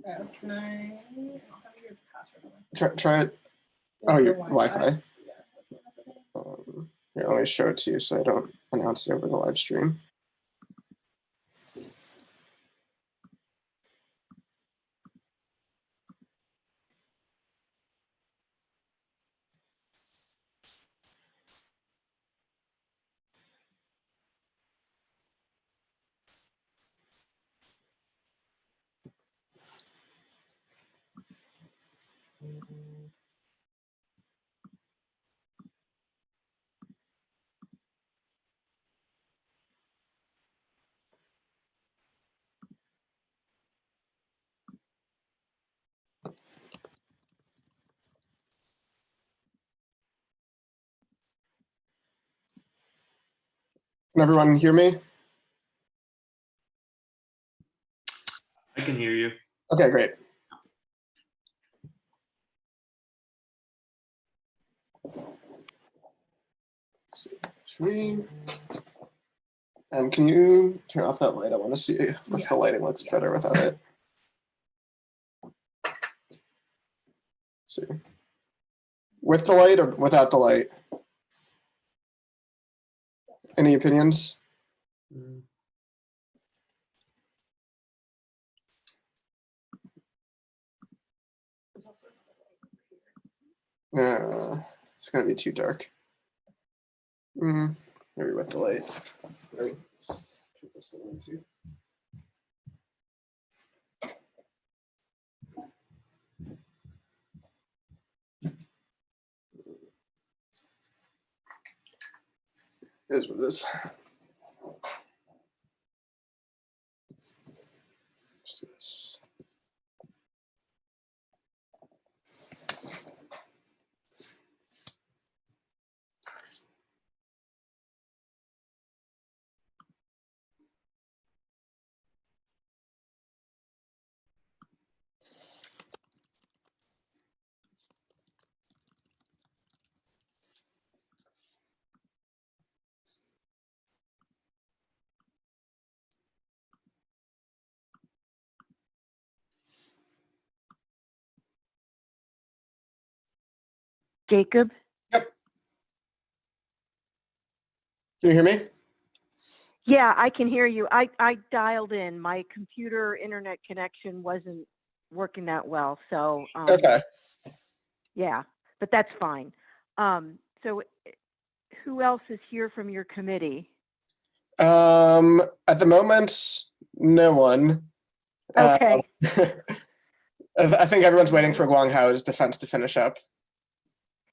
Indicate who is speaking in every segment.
Speaker 1: Can I? I'll have your password.
Speaker 2: Try it. Oh, your Wi-Fi. Here, let me show it to you so I don't announce it over the live stream. Can everyone hear me?
Speaker 3: I can hear you.
Speaker 2: Okay, great. Can you turn off that light? I want to see if the lighting looks better without it. See. With the light or without the light? Any opinions? No, it's gonna be too dark. Maybe with the light. Let's put this in too. Here's what it is. Let's do this.
Speaker 4: Jacob?
Speaker 2: Yep. Can you hear me?
Speaker 4: Yeah, I can hear you. I dialed in. My computer internet connection wasn't working that well. So,
Speaker 2: Okay.
Speaker 4: Yeah, but that's fine. So who else is here from your committee?
Speaker 2: At the moment, no one.
Speaker 4: Okay.
Speaker 2: I think everyone's waiting for Guang Hao's defense to finish up.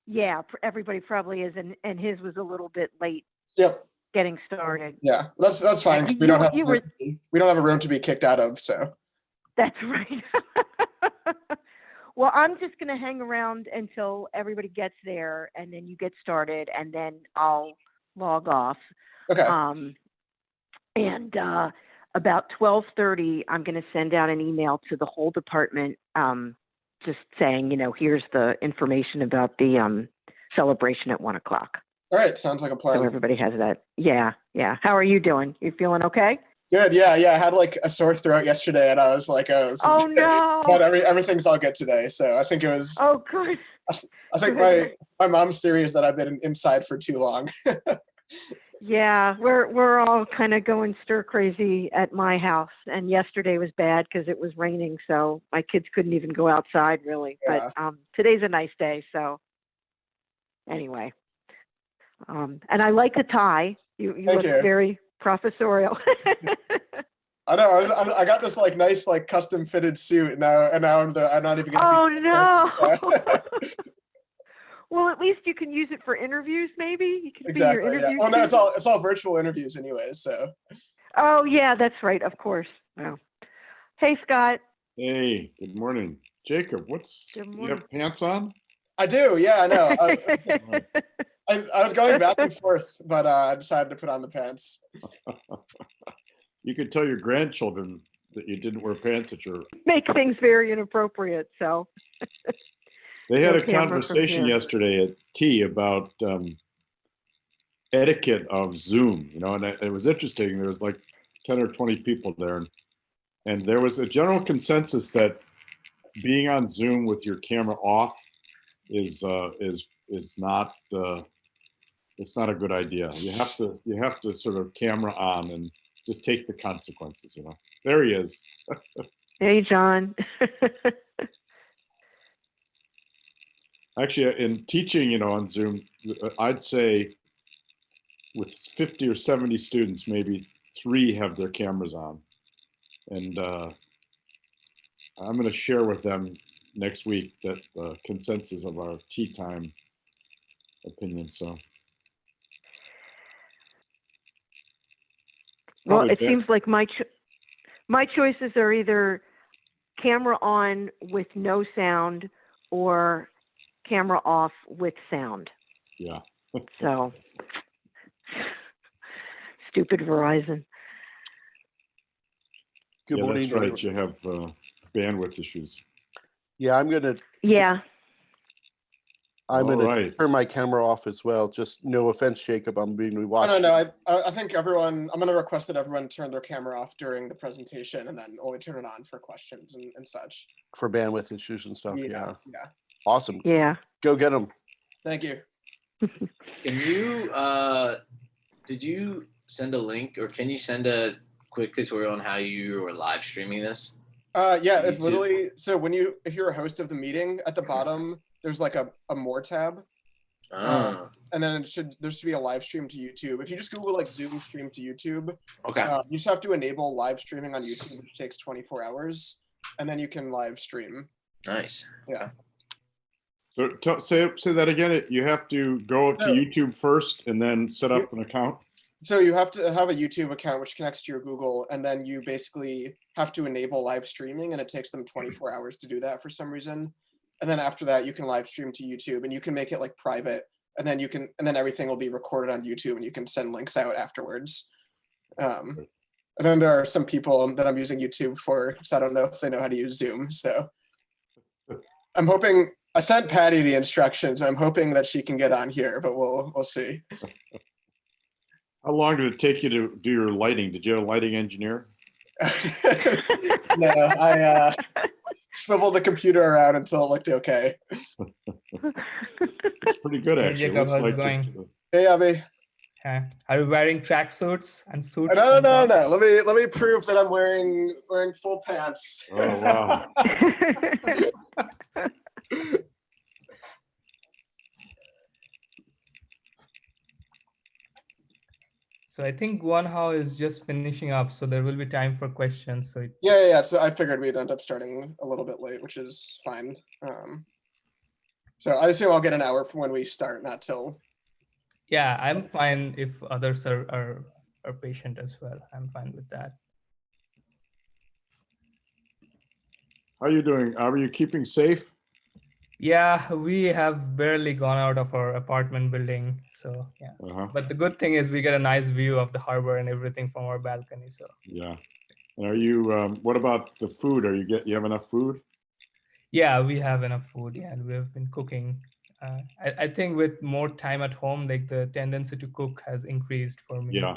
Speaker 4: Yeah, everybody probably is, and his was a little bit late.
Speaker 2: Yep.
Speaker 4: Getting started.
Speaker 2: Yeah, that's fine. We don't have a room to be kicked out of, so.
Speaker 4: That's right. Well, I'm just going to hang around until everybody gets there, and then you get started, and then I'll log off.
Speaker 2: Okay.
Speaker 4: And about 12:30, I'm going to send out an email to the whole department, just saying, here's the information about the celebration at 1 o'clock.
Speaker 2: All right, sounds like a plan.
Speaker 4: So everybody has that. Yeah. How are you doing? You feeling okay?
Speaker 2: Good. Yeah. I had like a sore throat yesterday, and I was like, "Oh
Speaker 4: no!"
Speaker 2: But everything's all good today. So I think it was.
Speaker 4: Oh, good.
Speaker 2: I think my mom's theory is that I've been inside for too long.
Speaker 4: Yeah, we're all kind of going stir crazy at my house, and yesterday was bad because it was raining, so my kids couldn't even go outside really.
Speaker 2: Yeah.
Speaker 4: But today's a nice day, so anyway. And I like the tie. You look very professorial.
Speaker 2: I know. I got this like nice like custom fitted suit, and now I'm not even gonna.
Speaker 4: Oh no. Well, at least you can use it for interviews, maybe. You can
Speaker 2: exactly.
Speaker 4: Be your interview.
Speaker 2: Yeah. Oh no, it's all virtual interviews anyways. So.
Speaker 4: Oh yeah, that's right. Of course. Wow. Hey, Scott.
Speaker 5: Hey, good morning, Jacob. You have pants on?
Speaker 2: I do. Yeah, I know. I was going back and forth, but I decided to put on the pants.
Speaker 5: You could tell your grandchildren that you didn't wear pants at your.
Speaker 4: Make things very inappropriate. So.
Speaker 5: They had a conversation yesterday at tea about etiquette of Zoom, and it was interesting. There was like 10 or 20 people there, and there was a general consensus that being on Zoom with your camera off is not it's not a good idea. You have to sort of camera on and just take the consequences. There he is.
Speaker 4: Hey, John.
Speaker 5: Actually, in teaching, on Zoom, I'd say with 50 or 70 students, maybe 3 have their cameras on. And I'm going to share with them next week that the consensus of our tea time opinion. So,
Speaker 4: Well,
Speaker 5: probably
Speaker 4: it seems like my choices are either camera on with no sound or camera off with sound.
Speaker 5: yeah.
Speaker 4: So, stupid Verizon.
Speaker 6: Good
Speaker 5: Yeah,
Speaker 6: morning.
Speaker 5: that's right. You have bandwidth issues.
Speaker 6: Yeah, I'm gonna
Speaker 4: Yeah.
Speaker 6: I'm
Speaker 5: All
Speaker 6: gonna
Speaker 5: right.
Speaker 6: turn my camera off as well. Just no offense, Jacob. I'm being rewatched.
Speaker 2: No. I think everyone. I'm going to request that everyone turn their camera off during the presentation, and then only turn it on for questions and such.
Speaker 6: For bandwidth issues and stuff. Yeah.
Speaker 2: Yeah.
Speaker 6: Awesome.
Speaker 4: Yeah.
Speaker 6: Go get them.
Speaker 2: Thank you.
Speaker 7: Can you, did you send a link or can you send a quick tutorial on how you are live streaming this?
Speaker 2: Yeah, it's
Speaker 7: YouTube?
Speaker 2: literally, so if you're a host of the meeting, at the bottom, there's like a more tab.
Speaker 7: Oh,
Speaker 2: And then there should be a live stream to YouTube. If you just Google like Zoom stream to YouTube,
Speaker 7: okay.
Speaker 2: you just have to enable live streaming on YouTube, which takes 24 hours, and then you can live stream.
Speaker 7: Nice.
Speaker 2: Yeah.
Speaker 5: So say that again. You have to go to
Speaker 2: No.
Speaker 5: YouTube first and then set up an account.
Speaker 2: So you have to have a YouTube account which connects to your Google, and then you basically have to enable live streaming, and it takes them 24 hours to do that for some reason. And then after that, you can live stream to YouTube, and you can make it like private, and then everything will be recorded on YouTube, and you can send links out afterwards. And then there are some people that I'm using YouTube for, so I don't know if they know how to use Zoom. So I'm hoping. I sent Patty the instructions. I'm hoping that she can get on here, but we'll see.
Speaker 5: How long did it take you to do your lighting? Did you have a lighting engineer?
Speaker 2: No, I swiveled the computer around until it looked okay.
Speaker 5: It's pretty good,
Speaker 8: Hey,
Speaker 5: actually. It
Speaker 8: Jacob,
Speaker 5: looks
Speaker 8: how's it
Speaker 5: like
Speaker 8: going?
Speaker 5: it's,
Speaker 2: Hey, Abby.
Speaker 8: Are you wearing tracksuits and suits?
Speaker 2: No.
Speaker 8: on top?
Speaker 2: Let me prove that I'm wearing full pants.
Speaker 5: oh wow.
Speaker 8: So I think one how is just finishing up, so there will be time for questions. So
Speaker 2: Yeah. So I figured we'd end up starting a little bit late, which is fine. So I assume I'll get an hour from when we start, not till.
Speaker 8: yeah, I'm fine if others are patient as well. I'm fine with that.
Speaker 5: How are you doing? Are you keeping safe?
Speaker 8: Yeah, we have barely gone out of our apartment building. So yeah.
Speaker 5: Uh-huh.
Speaker 8: But the good thing is we get a nice view of the harbor and everything from our balcony. So
Speaker 5: Yeah. And are you? What about the food? You have enough food?
Speaker 8: yeah, we have enough food. Yeah, and we have been cooking. I think with more time at home, like the tendency to cook has increased for me.
Speaker 5: Yeah.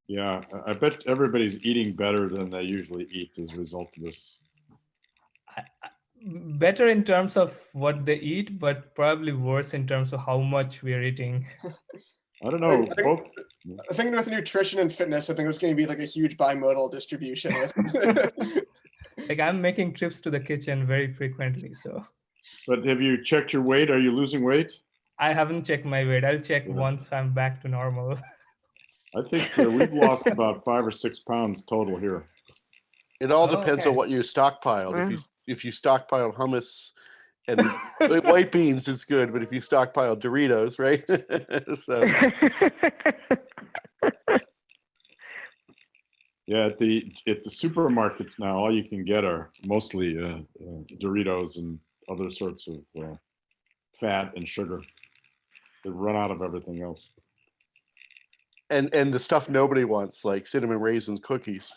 Speaker 5: Yeah. I bet everybody's eating better than they usually eat as a result of this.
Speaker 8: Better in terms of what they eat, but probably worse in terms of how much we are eating.
Speaker 5: I don't know.
Speaker 2: I think with nutrition and fitness, I think it's going to be like a huge bimodal distribution.
Speaker 8: Like I'm making trips to the kitchen very frequently, so
Speaker 5: But have you checked your weight? Are you losing weight?
Speaker 8: I haven't checked my weight. I'll check
Speaker 5: Yeah.
Speaker 8: once I'm back to normal.
Speaker 5: I think we've lost about 5 or 6 pounds total here.
Speaker 6: It all
Speaker 8: Oh,
Speaker 6: depends
Speaker 8: okay.
Speaker 6: on what you stockpiled.
Speaker 4: Wow.
Speaker 6: If you stockpile hummus and white beans, it's good. But if you stockpile Doritos, right? So
Speaker 5: Yeah, at the supermarkets now, all you can get are mostly Doritos and other sorts of fat and sugar. They've run out of everything else.
Speaker 6: and the stuff nobody wants, like cinnamon raisin cookies.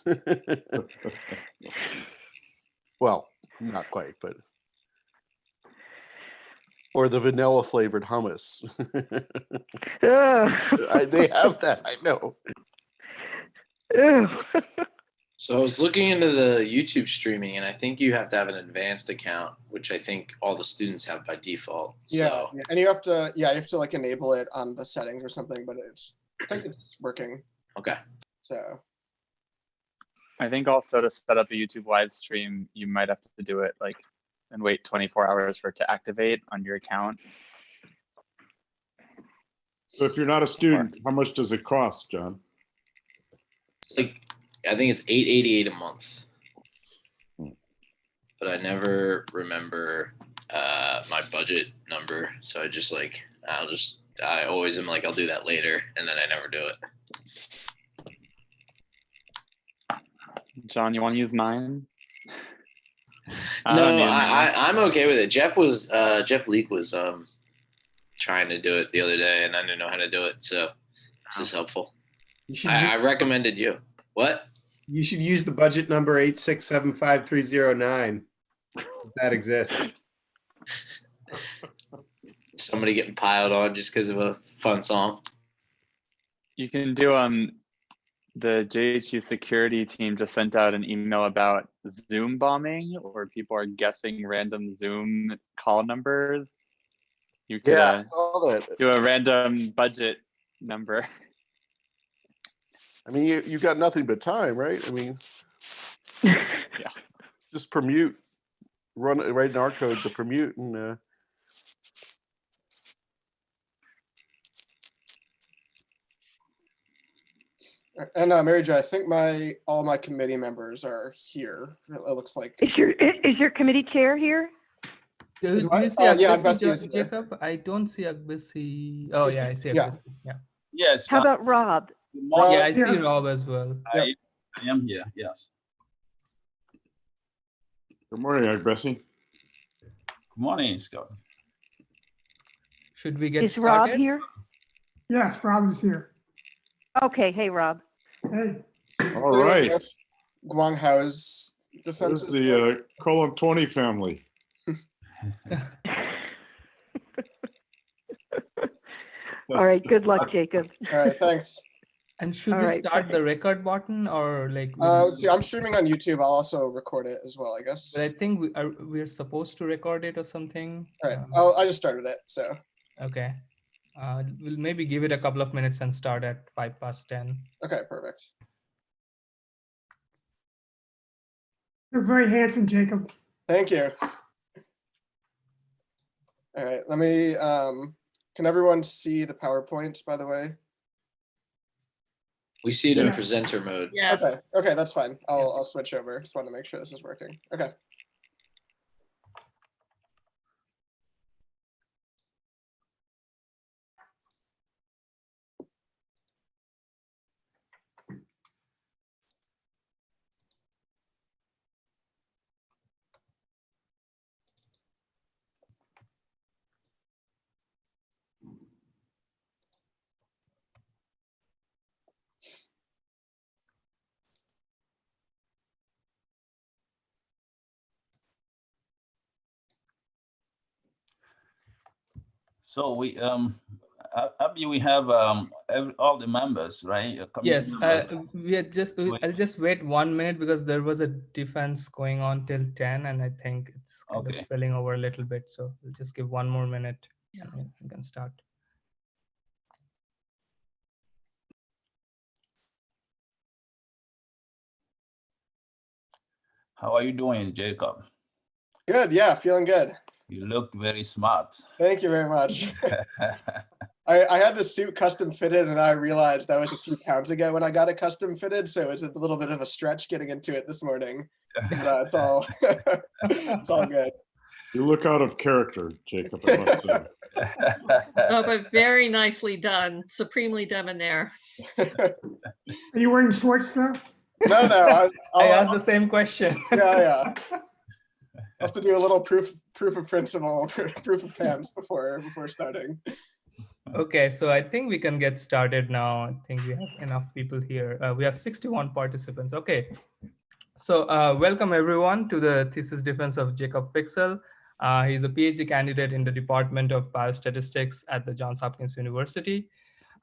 Speaker 6: Well, not quite, but or the vanilla flavored hummus.
Speaker 4: Ugh.
Speaker 6: They have that, I know.
Speaker 4: Ugh.
Speaker 7: So I was looking into the YouTube streaming, and I think you have to have an advanced account, which I think all the students have by default.
Speaker 2: Yeah,
Speaker 7: So
Speaker 2: yeah, and you have to like enable it on the settings or something, but I think it's working.
Speaker 7: okay.
Speaker 2: So
Speaker 9: I think also to set up a YouTube live stream, you might have to do it like and wait 24 hours for it to activate on your account.
Speaker 5: So if you're not a student, how much does it cost, John?
Speaker 7: It's like I think it's $8.88 a month, but I never remember my budget number. So I just like I always am like I'll do that later, and then I never do it.
Speaker 9: John, you want to use mine?
Speaker 7: No, I'm okay with it. Jeff Leake was trying to do it the other day, and I didn't know how to do it. So this is helpful. I recommended you. What?
Speaker 10: You should use the budget number 8675309. That exists.
Speaker 7: Somebody getting piled on just because of a fun song.
Speaker 9: You can do the JHU security team just sent out an email about Zoom bombing, where people are guessing random Zoom call numbers. You could
Speaker 6: I saw that.
Speaker 9: do a random budget number.
Speaker 6: I mean, you got nothing but time, right? I mean, just permute, run it right in our code to permute, and
Speaker 2: Mary Jo, I think all my committee members are here. It looks like.
Speaker 4: Is your committee chair here?
Speaker 8: Do you see
Speaker 2: yeah,
Speaker 8: Agbisi,
Speaker 2: Agbisi is here.
Speaker 8: Jacob? I don't see Agbisi. Oh yeah, I see Agbisi. Yeah.
Speaker 11: Yes.
Speaker 4: How about Rob?
Speaker 2: Rob,
Speaker 8: Yeah, I see Rob as well.
Speaker 11: I am here. Yes.
Speaker 5: Good morning, Agbesi.
Speaker 11: Good morning, Scott.
Speaker 8: Should we get
Speaker 4: Is
Speaker 8: started?
Speaker 4: Rob here?
Speaker 12: Yes, Rob is here.
Speaker 4: Okay, hey Rob.
Speaker 12: Hey,
Speaker 5: All right.
Speaker 2: Guanghao's defense.
Speaker 5: This is the column 20 family.
Speaker 4: All right, good luck, Jacob.
Speaker 2: All right, thanks.
Speaker 8: And should
Speaker 4: All
Speaker 8: we
Speaker 4: right,
Speaker 8: start the record button or like?
Speaker 2: See, I'm streaming on YouTube. I'll also record it as well, I guess.
Speaker 8: But I think we're supposed to record it or something.
Speaker 2: All right, I just started it, so.
Speaker 8: Okay. We'll maybe give it a couple of minutes and start at 10:05.
Speaker 2: Okay, perfect.
Speaker 12: you're very handsome, Jacob.
Speaker 2: Thank you. All right, let me, can everyone see the PowerPoint, by the way?
Speaker 7: We see it in
Speaker 12: Yes.
Speaker 7: presenter mode.
Speaker 1: Yes.
Speaker 2: Okay, that's fine. I'll switch over. Just want to make sure this is working. Okay.
Speaker 11: So we Abby, we have all the members, right? Your committee
Speaker 8: Yes,
Speaker 11: members.
Speaker 8: we are just. I'll just wait 1 minute because there was a defense going on till 10, and I think it's kind of
Speaker 11: Okay.
Speaker 8: spilling over a little bit. So we'll just give 1 more minute.
Speaker 1: Yeah.
Speaker 8: And we can start.
Speaker 11: How are you doing, Jacob?
Speaker 2: Good, yeah, feeling good.
Speaker 11: You look very smart.
Speaker 2: Thank you very much. I had the suit custom fitted and I realized that was a few pounds ago when I got it custom fitted. So it's a little bit of a stretch getting into it this morning. But it's all it's all good.
Speaker 5: You look out of character, Jacob. I must say.
Speaker 1: Oh, but very nicely done. Supremely debonair.
Speaker 12: Are you wearing shorts though?
Speaker 2: No,
Speaker 8: I asked the same question.
Speaker 2: Yeah. I'll have to do a little proof of principle, proof of pants before starting.
Speaker 8: Okay, so I think we can get started now. I think we have enough people here. We have 61 participants. Okay, so welcome everyone to the thesis defense of Jacob Fiksel. He's a PhD candidate in the Department of Biostatistics at the Johns Hopkins University.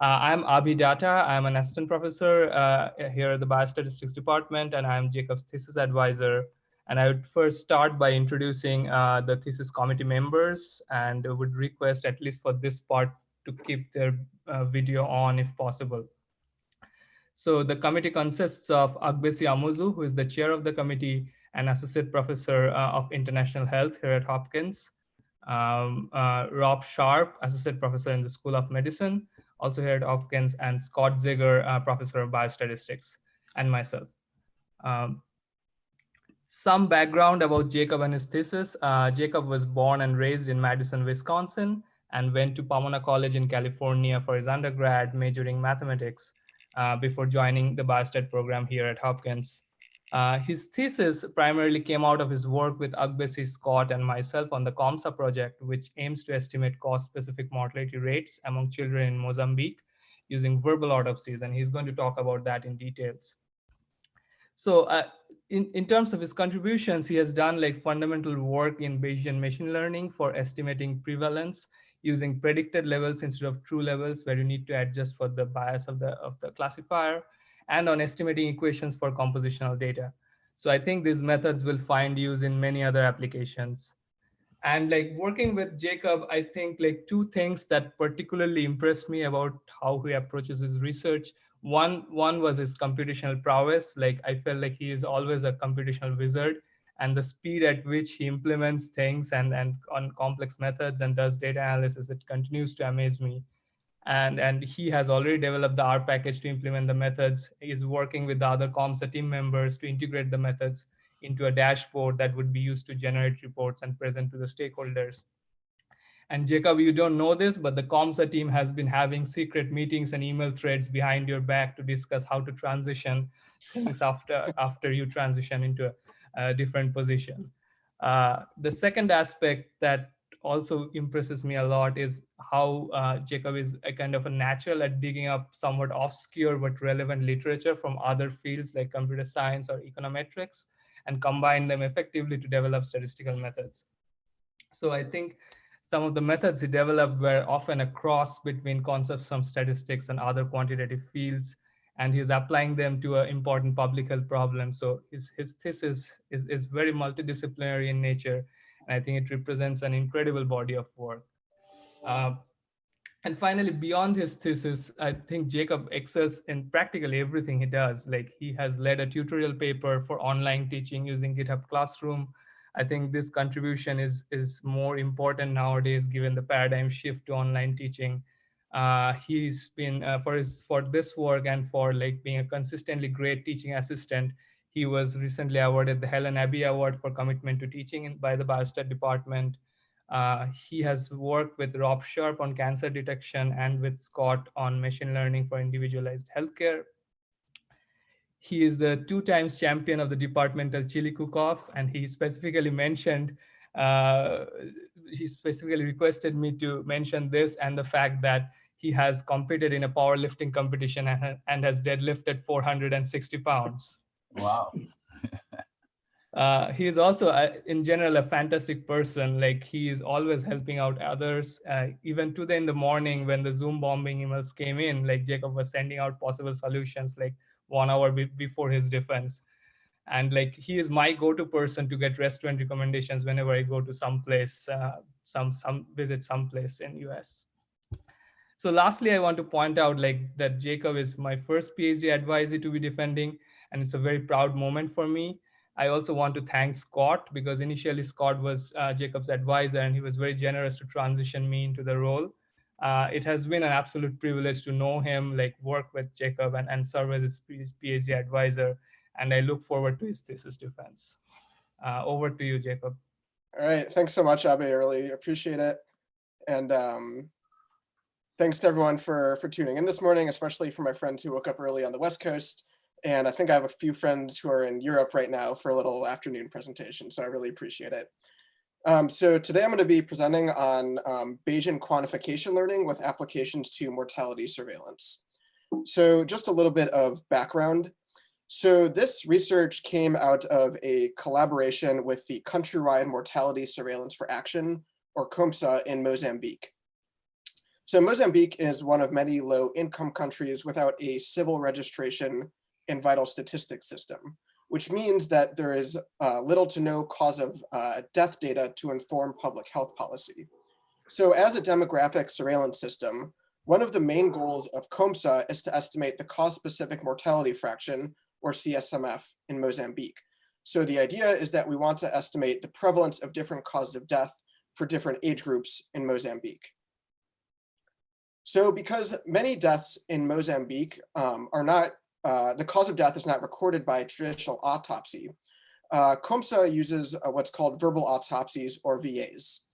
Speaker 8: I'm Abhi Datta. I'm an assistant professor here at the Biostatistics Department, and I'm Jacob's thesis advisor. And I would first start by introducing the thesis committee members, and would request, at least for this part, to keep their video on if possible. So the committee consists of Agbesi Amuzu, who is the chair of the committee and associate professor of international health here at Hopkins. Rob Sharp, associate professor in the School of Medicine, also here at Hopkins, and Scott Ziger, professor of biostatistics, and myself. Some background about Jacob and his thesis. Jacob was born and raised in Madison, Wisconsin, and went to Pomona College in California for his undergrad, majoring mathematics, before joining the biostat program here at Hopkins. His thesis primarily came out of his work with Agbesi, Scott, and myself on the COMSA project, which aims to estimate cause-specific mortality rates among children in Mozambique using verbal autopsies, and he's going to talk about that in details. So in terms of his contributions, he has done like fundamental work in Bayesian machine learning for estimating prevalence using predicted levels instead of true levels, where you need to adjust for the bias of the classifier, and on estimating equations for compositional data. So I think these methods will find use in many other applications. And like working with Jacob, I think like two things that particularly impressed me about how he approaches his research. One was his computational prowess. Like I felt like he is always a computational wizard, and the speed at which he implements things and on complex methods and does data analysis, it continues to amaze me. And he has already developed the R package to implement the methods. He is working with the other COMSA team members to integrate the methods into a dashboard that would be used to generate reports and present to the stakeholders. And Jacob, you don't know this, but the COMSA team has been having secret meetings and email threads behind your back to discuss how to transition things after you transition into a different position. The second aspect that also impresses me a lot is how Jacob is a kind of a natural at digging up somewhat obscure but relevant literature from other fields like computer science or econometrics, and combine them effectively to develop statistical methods. So I think some of the methods he developed were often a cross between concepts from statistics and other quantitative fields, and he's applying them to an important public health problem. So his thesis is very multidisciplinary in nature, and I think it represents an incredible body of work. And finally, beyond his thesis, I think Jacob excels in practically everything he does. Like he has led a tutorial paper for online teaching using GitHub Classroom. I think this contribution is more important nowadays, given the paradigm shift to online teaching. He's been for this work and for like being a consistently great teaching assistant. He was recently awarded the Helen Abbey Award for commitment to teaching by the Biostat department. He has worked with Rob Sharp on cancer detection and with Scott on machine learning for individualized healthcare. He is the 2 times champion of the departmental chili cook-off, and he specifically mentioned, he specifically requested me to mention this and the fact that he has competed in a powerlifting competition and has deadlifted 460 pounds.
Speaker 11: Wow.
Speaker 8: He is also, in general, a fantastic person. Like he is always helping out others. Even today in the morning when the Zoom bombing emails came in, like Jacob was sending out possible solutions like 1 hour before his defense. And like he is my go-to person to get restaurant recommendations whenever I go to some place, visit someplace in US. So lastly, I want to point out like that Jacob is my first PhD advisee to be defending, and it's a very proud moment for me. I also want to thank Scott, because initially Scott was Jacob's advisor and he was very generous to transition me into the role. It has been an absolute privilege to know him, like work with Jacob and serve as his PhD advisor. And I look forward to his thesis defense. Over to you, Jacob.
Speaker 2: All right, thanks so much, Abe. I really appreciate it. And thanks to everyone for tuning in this morning, especially for my friends who woke up early on the West Coast. And I think I have a few friends who are in Europe right now for a little afternoon presentation, so I really appreciate it. So today I'm going to be presenting on Bayesian quantification learning with applications to mortality surveillance. So just a little bit of background. So this research came out of a collaboration with the Countrywide Mortality Surveillance for Action, or COMSA, in Mozambique. So Mozambique is one of many low-income countries without a civil registration and vital statistics system, which means that there is little to no cause of death data to inform public health policy. So as a demographic surveillance system, one of the main goals of COMSA is to estimate the cause-specific mortality fraction, or CSMF, in Mozambique. So the idea is that we want to estimate the prevalence of different causes of death for different age groups in Mozambique. So because many deaths in Mozambique are not, the cause of death is not recorded by a traditional autopsy, COMSA uses what's called verbal autopsies, or VAs.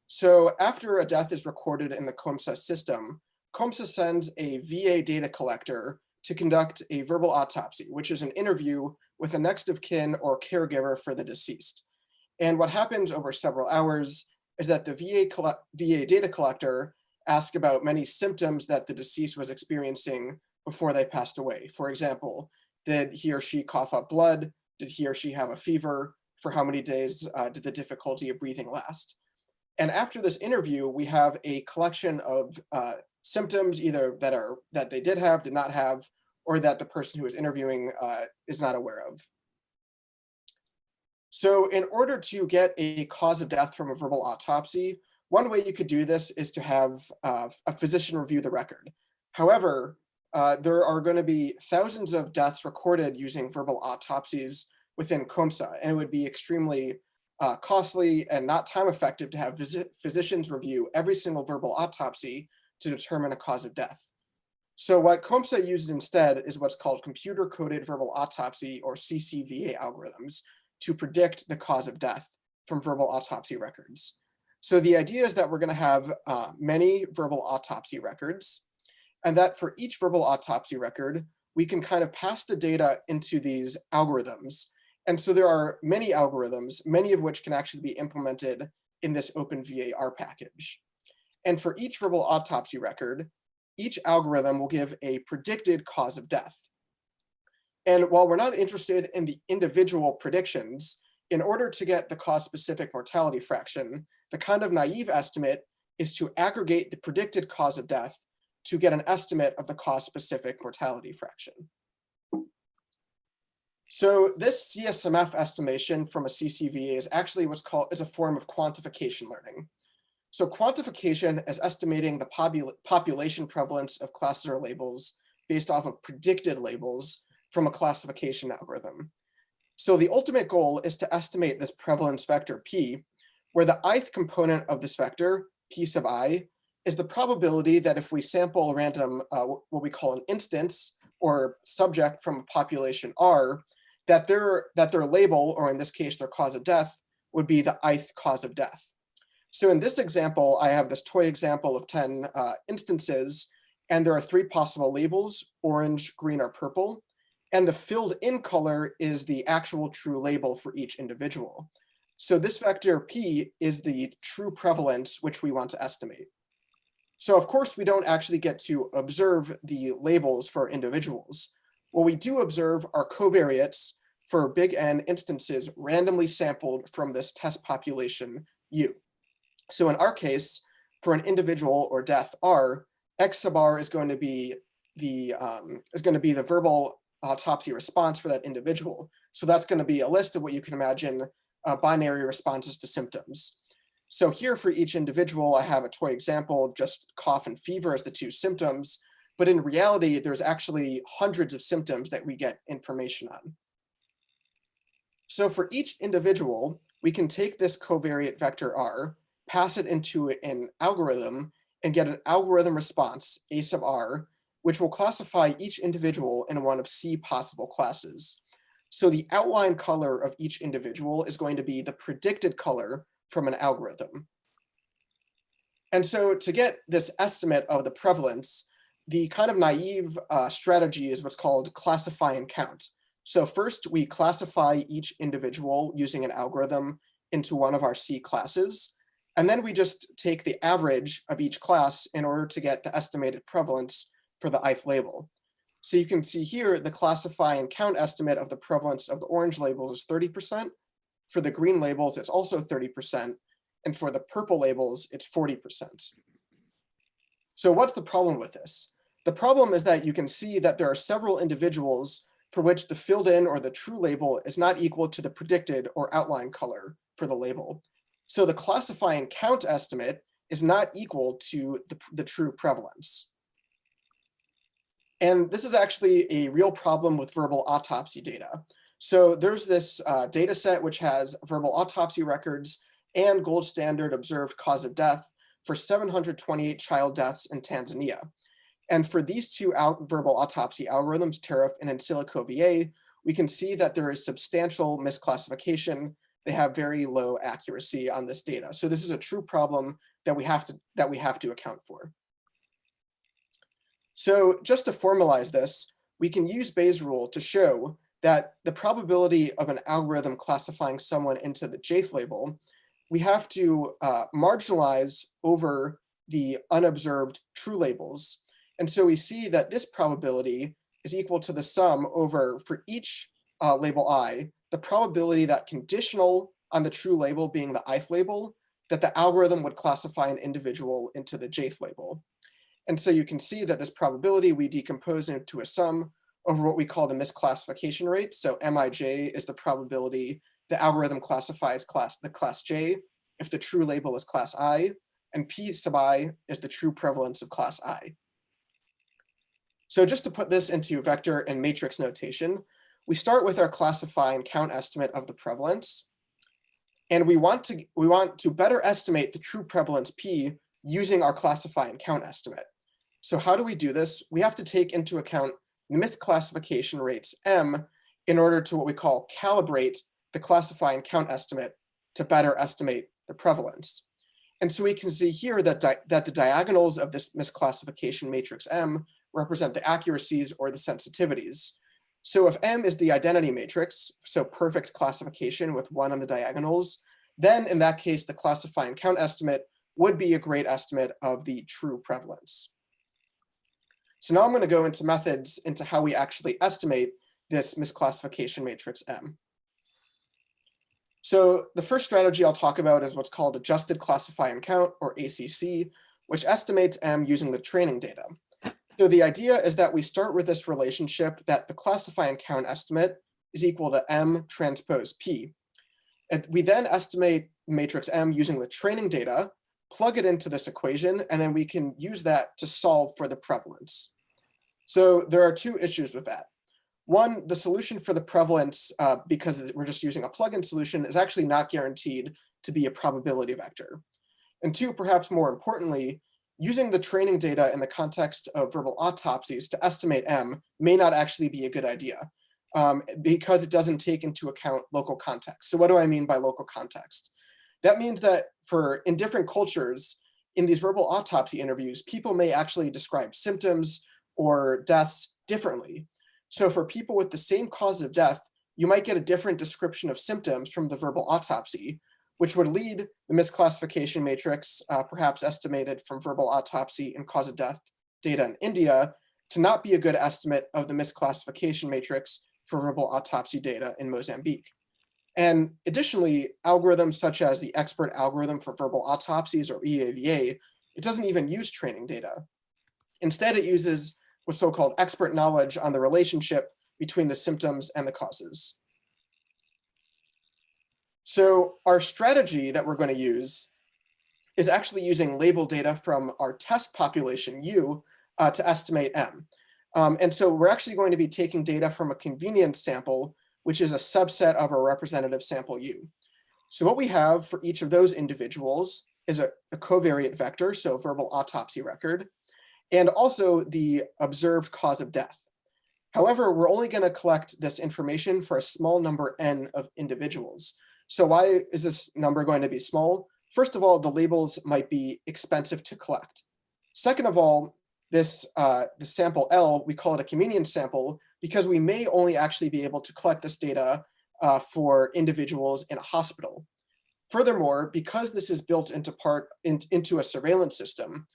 Speaker 2: So after a death is recorded in the COMSA system, COMSA sends a VA data collector to conduct a verbal autopsy, which is an interview with a next of kin or caregiver for the deceased. And what happens over several hours is that the VA data collector asks about many symptoms that the deceased was experiencing before they passed away. For example, did he or she cough up blood? Did he or she have a fever? For how many days did the difficulty of breathing last? And after this interview, we have a collection of symptoms either that they did not have, or that the person who is interviewing is not aware of. So in order to get a cause of death from a verbal autopsy, one way you could do this is to have a physician review the record. However, there are going to be thousands of deaths recorded using verbal autopsies within COMSA, and it would be extremely costly and not time effective to have physicians review every single verbal autopsy to determine a cause of death. So what COMSA uses instead is what's called computer-coded verbal autopsy, or CCVA algorithms, to predict the cause of death from verbal autopsy records. So the idea is that we're going to have many verbal autopsy records, and that for each verbal autopsy record, we can kind of pass the data into these algorithms. And so there are many algorithms, many of which can actually be implemented in this OpenVAR package. And for each verbal autopsy record, each algorithm will give a predicted cause of death. And while we're not interested in the individual predictions, in order to get the cause-specific mortality fraction, the kind of naive estimate is to aggregate the predicted cause of death to get an estimate of the cause-specific mortality fraction. So this CSMF estimation from a CCVA is actually is a form of quantification learning. So quantification is estimating the population prevalence of classes or labels based off of predicted labels from a classification algorithm. So the ultimate goal is to estimate this prevalence vector P, where the ith component of this vector, P sub I, is the probability that if we sample a random, what we call an instance or subject from a population R, that their label, or in this case, their cause of death, would be the ith cause of death. So in this example, I have this toy example of 10 instances, and there are 3 possible labels, orange, green, or purple. And the filled in color is the actual true label for each individual. So this vector P is the true prevalence which we want to estimate. So of course, we don't actually get to observe the labels for individuals. What we do observe are covariates for big N instances randomly sampled from this test population U. So in our case, for an individual or death R, X sub R is going to be the verbal autopsy response for that individual. So that's going to be a list of what you can imagine binary responses to symptoms. So here for each individual, I have a toy example of just cough and fever as the 2 symptoms, but in reality, there's actually hundreds of symptoms that we get information on. So for each individual, we can take this covariate vector R, pass it into an algorithm, and get an algorithm response, A sub R, which will classify each individual in one of C possible classes. So the outline color of each individual is going to be the predicted color from an algorithm. And so to get this estimate of the prevalence, the kind of naive strategy is what's called classify and count. So first we classify each individual using an algorithm into one of our C classes. And then we just take the average of each class in order to get the estimated prevalence for the ith label. So you can see here the classify and count estimate of the prevalence of the orange labels is 30%. For the green labels, it's also 30%. And for the purple labels, it's 40%. So what's the problem with this? The problem is that you can see that there are several individuals for which the filled in or the true label is not equal to the predicted or outline color for the label. So the classifying count estimate is not equal to the true prevalence. And this is actually a real problem with verbal autopsy data. So there's this data set which has verbal autopsy records and gold standard observed cause of death for 728 child deaths in Tanzania. And for these two verbal autopsy algorithms, TERF and in silico VA, we can see that there is substantial misclassification. They have very low accuracy on this data. So this is a true problem that we have to account for. So just to formalize this, we can use Bayes' rule to show that the probability of an algorithm classifying someone into the Jth label, we have to marginalize over the unobserved true labels. And so we see that this probability is equal to the sum over, for each label I, the probability that conditional on the true label being the ith label, that the algorithm would classify an individual into the Jth label. And so you can see that this probability we decompose into a sum over what we call the misclassification rate. So Mij is the probability the algorithm classifies the class J if the true label is class I, and P sub I is the true prevalence of class I. So just to put this into vector and matrix notation, we start with our classify and count estimate of the prevalence. And we want to better estimate the true prevalence P using our classify and count estimate. So how do we do this? We have to take into account the misclassification rates M in order to what we call calibrate the classify and count estimate to better estimate the prevalence. And so we can see here that, that the diagonals of this misclassification matrix M represent the accuracies or the sensitivities. So if M is the identity matrix, so perfect classification with 1 on the diagonals, then in that case, the classify and count estimate would be a great estimate of the true prevalence. So now I'm going to go into methods into how we actually estimate this misclassification matrix M. So the first strategy I'll talk about is what's called adjusted classify and count, or ACC, which estimates M using the training data. So the idea is that we start with this relationship that the classify and count estimate is equal to M transpose P. And we then estimate matrix M using the training data, plug it into this equation, and then we can use that to solve for the prevalence. So there are two issues with that. One, the solution for the prevalence, because we're just using a plug-in solution, is actually not guaranteed to be a probability vector. And two, perhaps more importantly, using the training data in the context of verbal autopsies to estimate M may not actually be a good idea because it doesn't take into account local context. So what do I mean by local context? That means that in different cultures, in these verbal autopsy interviews, people may actually describe symptoms or deaths differently. So for people with the same cause of death, you might get a different description of symptoms from the verbal autopsy, which would lead the misclassification matrix, perhaps estimated from verbal autopsy and cause of death data in India, to not be a good estimate of the misclassification matrix for verbal autopsy data in Mozambique. And additionally, algorithms such as the expert algorithm for verbal autopsies, or EAVA, it doesn't even use training data. Instead, it uses what's so-called expert knowledge on the relationship between the symptoms and the causes. So our strategy that we're going to use is actually using label data from our test population U to estimate M. And so we're actually going to be taking data from a convenience sample, which is a subset of our representative sample U. So what we have for each of those individuals is a covariate vector, so verbal autopsy record, and also the observed cause of death. However, we're only going to collect this information for a small number N of individuals. So why is this number going to be small? First of all, the labels might be expensive to collect. Second of all, this the sample L, we call it a convenience sample because we may only actually be able to collect this data for individuals in a hospital. Furthermore, because this is built into a surveillance system,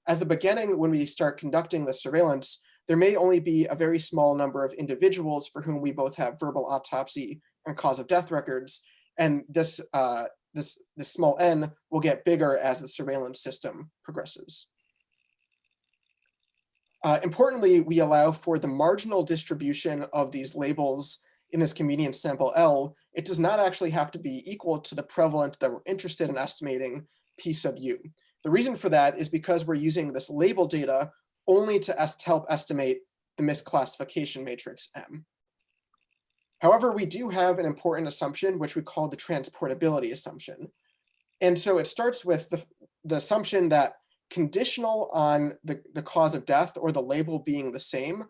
Speaker 2: at the beginning, when we start conducting the surveillance, there may only be a very small number of individuals for whom we both have verbal autopsy and cause of death records. And this small N will get bigger as the surveillance system progresses. Importantly, we allow for the marginal distribution of these labels in this convenience sample L. It does not actually have to be equal to the prevalent that we're interested in estimating, P sub U. The reason for that is because we're using this label data only to help estimate the misclassification matrix M. However, we do have an important assumption, which we call the transportability assumption. And so it starts with the assumption that conditional on the cause of death or the label being the same,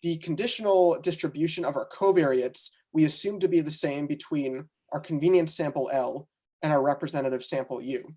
Speaker 2: the conditional distribution of our covariates we assume to be the same between our convenience sample L and our representative sample U.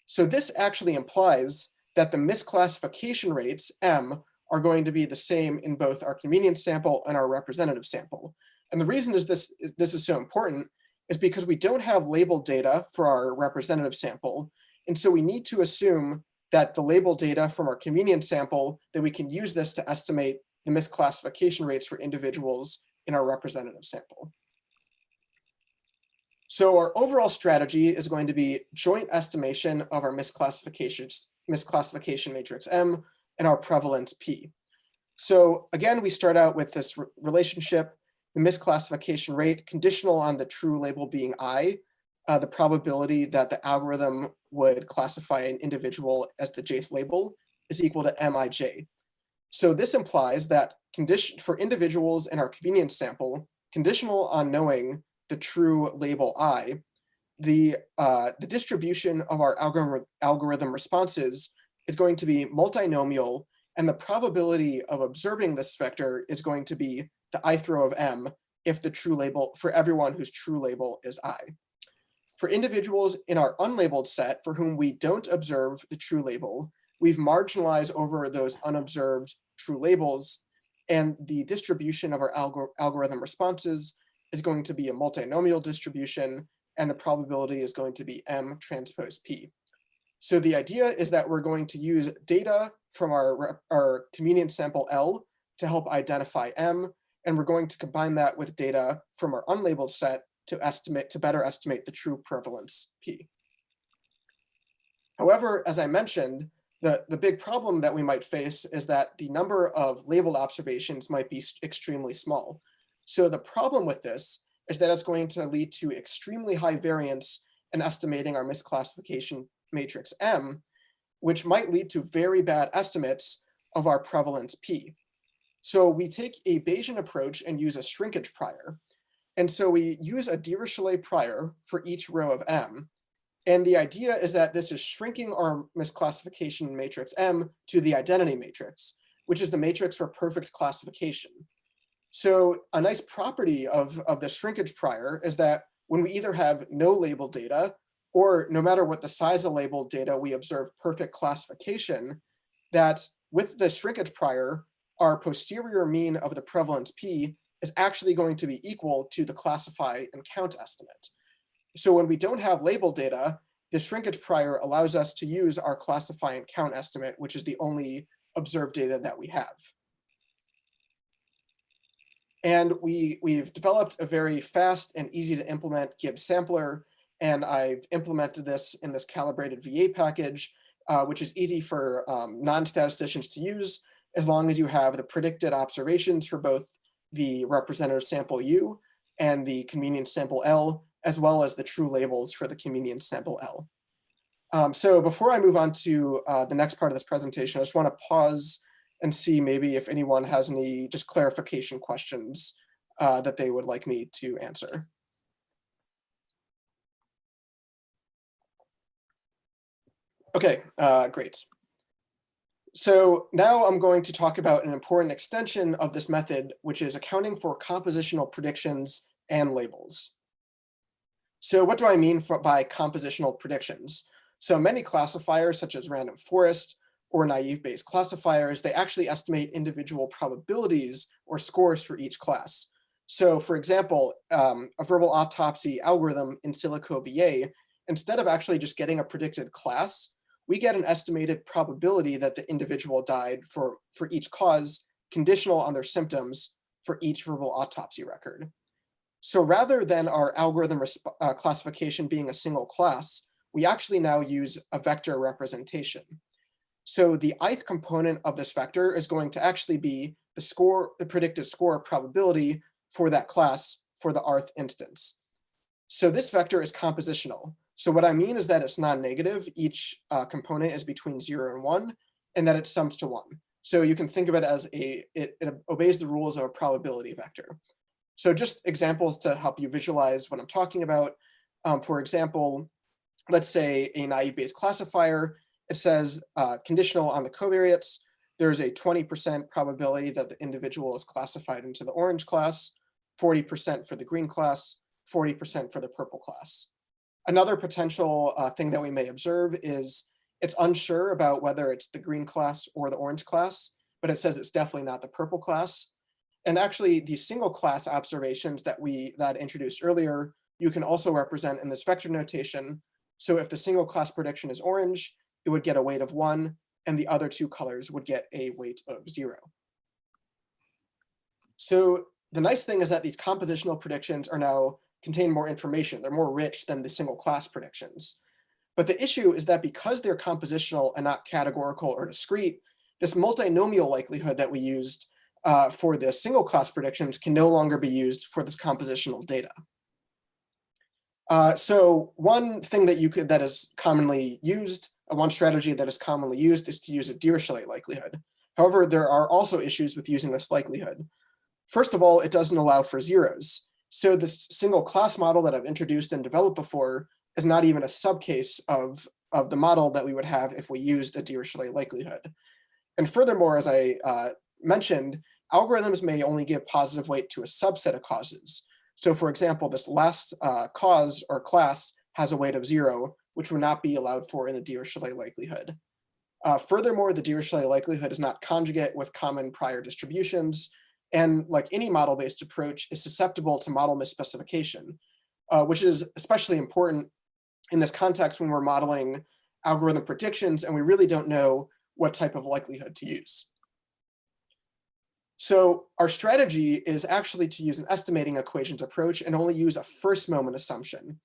Speaker 2: So this actually implies that the misclassification rates M are going to be the same in both our convenience sample and our representative sample. And the reason this is so important is because we don't have labeled data for our representative sample. And so we need to assume that the labeled data from our convenience sample, that we can use this to estimate the misclassification rates for individuals in our representative sample. So our overall strategy is going to be joint estimation of our misclassification matrix M and our prevalence P. So again, we start out with this relationship, the misclassification rate conditional on the true label being I, the probability that the algorithm would classify an individual as the jth label is equal to Mij. So this implies that for individuals in our convenience sample, conditional on knowing the true label I, the distribution of our algorithm responses is going to be multinomial, and the probability of observing this vector is going to be the ith row of M if the true label, for everyone whose true label is I. For individuals in our unlabeled set for whom we don't observe the true label, we've marginalized over those unobserved true labels, and the distribution of our algorithm responses is going to be a multinomial distribution, and the probability is going to be M transpose P. So the idea is that we're going to use data from our convenience sample L to help identify M, and we're going to combine that with data from our unlabeled set to better estimate the true prevalence P. However, as I mentioned, the big problem that we might face is that the number of labeled observations might be extremely small. So the problem with this is that it's going to lead to extremely high variance in estimating our misclassification matrix M, which might lead to very bad estimates of our prevalence P. So we take a Bayesian approach and use a shrinkage prior. And so we use a Dirichlet prior for each row of M. And the idea is that this is shrinking our misclassification matrix M to the identity matrix, which is the matrix for perfect classification. So a nice property of the shrinkage prior is that when we either have no labeled data, or no matter what the size of labeled data, we observe perfect classification, that with the shrinkage prior, our posterior mean of the prevalence P is actually going to be equal to the classify and count estimate. So when we don't have labeled data, the shrinkage prior allows us to use our classify and count estimate, which is the only observed data that we have. And we've developed a very fast and easy to implement Gibbs sampler, and I've implemented this in this calibrated VA package, which is easy for non-statisticians to use, as long as you have the predicted observations for both the representative sample U and the convenience sample L, as well as the true labels for the convenience sample L. So before I move on to the next part of this presentation, I just want to pause and see maybe if anyone has any just clarification questions that they would like me to answer. Okay, great. So now I'm going to talk about an important extension of this method, which is accounting for compositional predictions and labels. So what do I mean by compositional predictions? So many classifiers, such as random forest or naive Bayes classifiers, they actually estimate individual probabilities or scores for each class. So for example, a verbal autopsy algorithm in silico VA, instead of actually just getting a predicted class, we get an estimated probability that the individual died for each cause, conditional on their symptoms for each verbal autopsy record. So rather than our algorithm classification being a single class, we actually now use a vector representation. So the ith component of this vector is going to actually be the score, the predicted score probability for that class for the rth instance. So this vector is compositional. So what I mean is that it's non-negative. Each component is between 0 and 1, and that it sums to 1. So you can think of it as it obeys the rules of a probability vector. So just examples to help you visualize what I'm talking about. For example, let's say a naive Bayes classifier. It says conditional on the covariates. There's a 20% probability that the individual is classified into the orange class, 40% for the green class, 40% for the purple class. Another potential thing that we may observe is it's unsure about whether it's the green class or the orange class, but it says it's definitely not the purple class. And actually, these single class observations that I introduced earlier, you can also represent in this vector notation. So if the single class prediction is orange, it would get a weight of 1, and the other two colors would get a weight of 0. So the nice thing is that these compositional predictions are now contain more information. They're more rich than the single class predictions. But the issue is that because they're compositional and not categorical or discrete, this multinomial likelihood that we used for the single class predictions can no longer be used for this compositional data. So one thing that is commonly used, one strategy that is commonly used is to use a Dirichlet likelihood. However, there are also issues with using this likelihood. First of all, it doesn't allow for zeros. So this single class model that I've introduced and developed before is not even a subcase of the model that we would have if we used a Dirichlet likelihood. And furthermore, as I mentioned, algorithms may only give positive weight to a subset of causes. So for example, this last cause or class has a weight of 0, which would not be allowed for in a Dirichlet likelihood. Furthermore, the Dirichlet likelihood is not conjugate with common prior distributions, and like any model-based approach, is susceptible to model misspecification, which is especially important in this context when we're modeling algorithm predictions and we really don't know what type of likelihood to use. So our strategy is actually to use an estimating equations approach and only use a first moment assumption.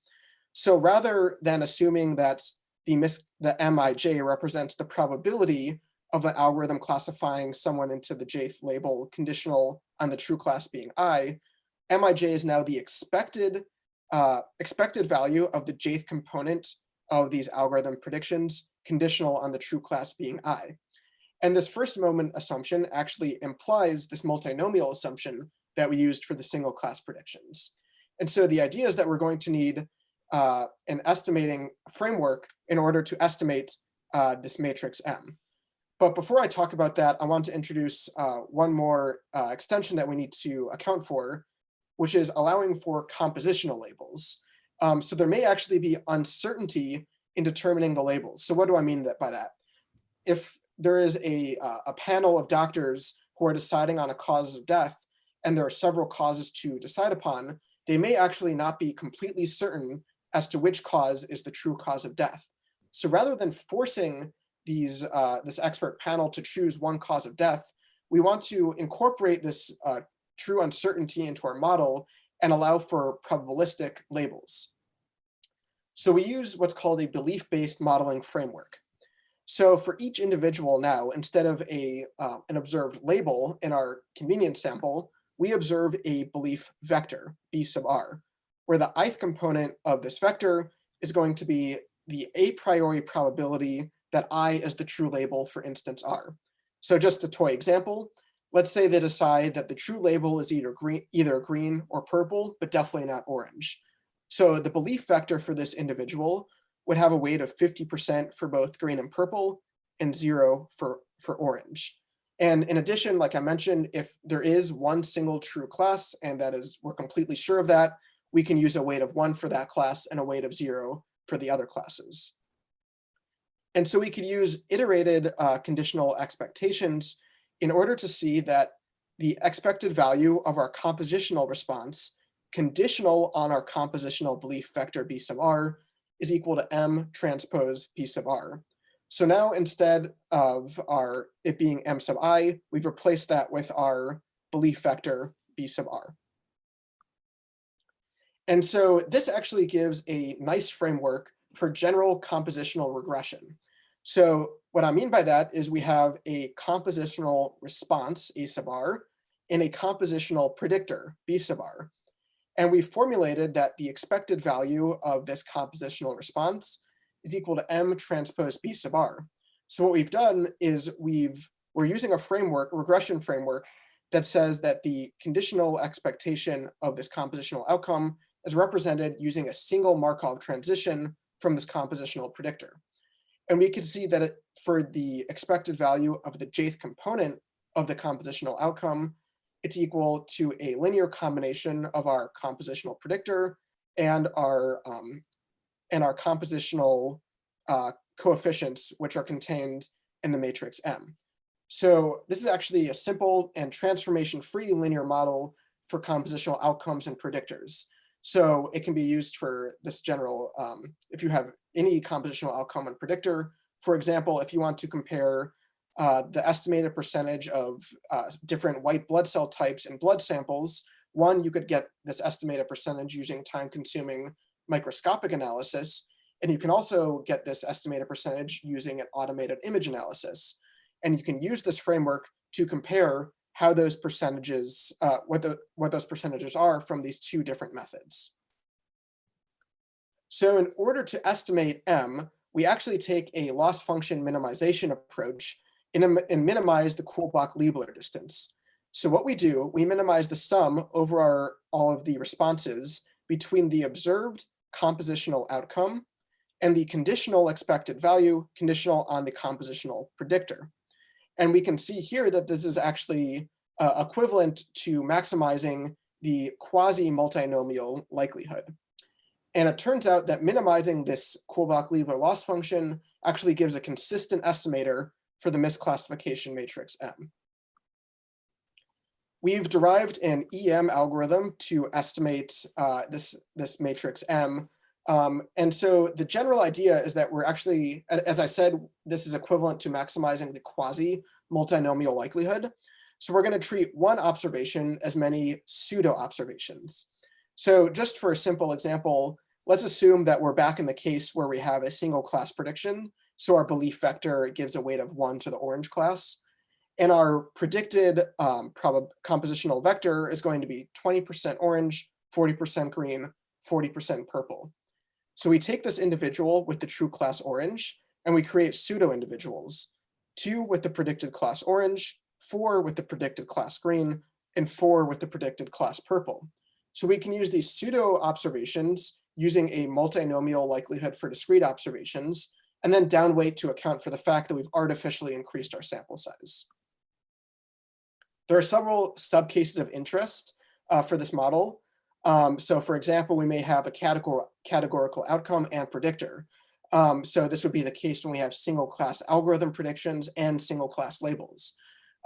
Speaker 2: So rather than assuming that the Mij represents the probability of an algorithm classifying someone into the jth label conditional on the true class being I, Mij is now the expected value of the jth component of these algorithm predictions conditional on the true class being I. And this first moment assumption actually implies this multinomial assumption that we used for the single class predictions. And so the idea is that we're going to need an estimating framework in order to estimate this matrix M. But before I talk about that, I want to introduce one more extension that we need to account for, which is allowing for compositional labels. So there may actually be uncertainty in determining the labels. So what do I mean by that? If there is a panel of doctors who are deciding on a cause of death, and there are several causes to decide upon, they may actually not be completely certain as to which cause is the true cause of death. So rather than forcing this expert panel to choose one cause of death, we want to incorporate this true uncertainty into our model and allow for probabilistic labels. So we use what's called a belief-based modeling framework. So for each individual now, instead of an observed label in our convenience sample, we observe a belief vector, B sub r, where the ith component of this vector is going to be the a priori probability that I is the true label for instance R. So just a toy example, let's say they decide that the true label is either green or purple, but definitely not orange. So the belief vector for this individual would have a weight of 50% for both green and purple and 0 for orange. And in addition, like I mentioned, if there is one single true class, and that is, we're completely sure of that, we can use a weight of 1 for that class and a weight of 0 for the other classes. And so we could use iterated conditional expectations in order to see that the expected value of our compositional response, conditional on our compositional belief vector B sub r, is equal to M transpose P sub r. So now instead of it being M sub I, we've replaced that with our belief vector B sub r. And so this actually gives a nice framework for general compositional regression. So what I mean by that is we have a compositional response, A sub r, and a compositional predictor, B sub r. And we formulated that the expected value of this compositional response is equal to M transpose B sub r. So what we've done is we're using a framework, a regression framework, that says that the conditional expectation of this compositional outcome is represented using a single Markov transition from this compositional predictor. And we can see that for the expected value of the jth component of the compositional outcome, it's equal to a linear combination of our compositional predictor and our compositional coefficients, which are contained in the matrix M. So this is actually a simple and transformation-free linear model for compositional outcomes and predictors. So it can be used for this general, if you have any compositional outcome and predictor. For example, if you want to compare the estimated percentage of different white blood cell types in blood samples, one, you could get this estimated percentage using time-consuming microscopic analysis, and you can also get this estimated percentage using an automated image analysis. And you can use this framework to compare how those percentages, what those percentages are from these two different methods. So in order to estimate M, we actually take a loss function minimization approach and minimize the Kullback-Leibler distance. So what we do, we minimize the sum over all of the responses between the observed compositional outcome and the conditional expected value conditional on the compositional predictor. And we can see here that this is actually equivalent to maximizing the quasi-multinomial likelihood. And it turns out that minimizing this Kullback-Leibler loss function actually gives a consistent estimator for the misclassification matrix M. We've derived an EM algorithm to estimate this matrix M. And so the general idea is that we're actually, as I said, this is equivalent to maximizing the quasi-multinomial likelihood. So we're going to treat one observation as many pseudo observations. So just for a simple example, let's assume that we're back in the case where we have a single class prediction. So our belief vector gives a weight of 1 to the orange class. And our predicted compositional vector is going to be 20% orange, 40% green, 40% purple. So we take this individual with the true class orange, and we create pseudo individuals, 2 with the predicted class orange, 4 with the predicted class green, and 4 with the predicted class purple. So we can use these pseudo observations using a multinomial likelihood for discrete observations, and then downweight to account for the fact that we've artificially increased our sample size. There are several subcases of interest for this model. So for example, we may have a categorical outcome and predictor. So this would be the case when we have single class algorithm predictions and single class labels.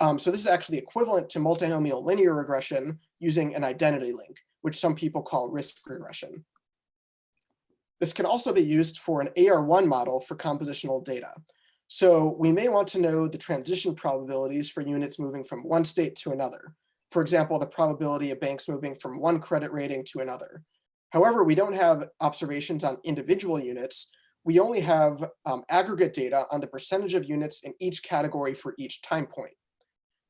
Speaker 2: So this is actually equivalent to multinomial linear regression using an identity link, which some people call risk regression. This can also be used for an AR1 model for compositional data. So we may want to know the transition probabilities for units moving from one state to another. For example, the probability of banks moving from one credit rating to another. However, we don't have observations on individual units. We only have aggregate data on the percentage of units in each category for each time point.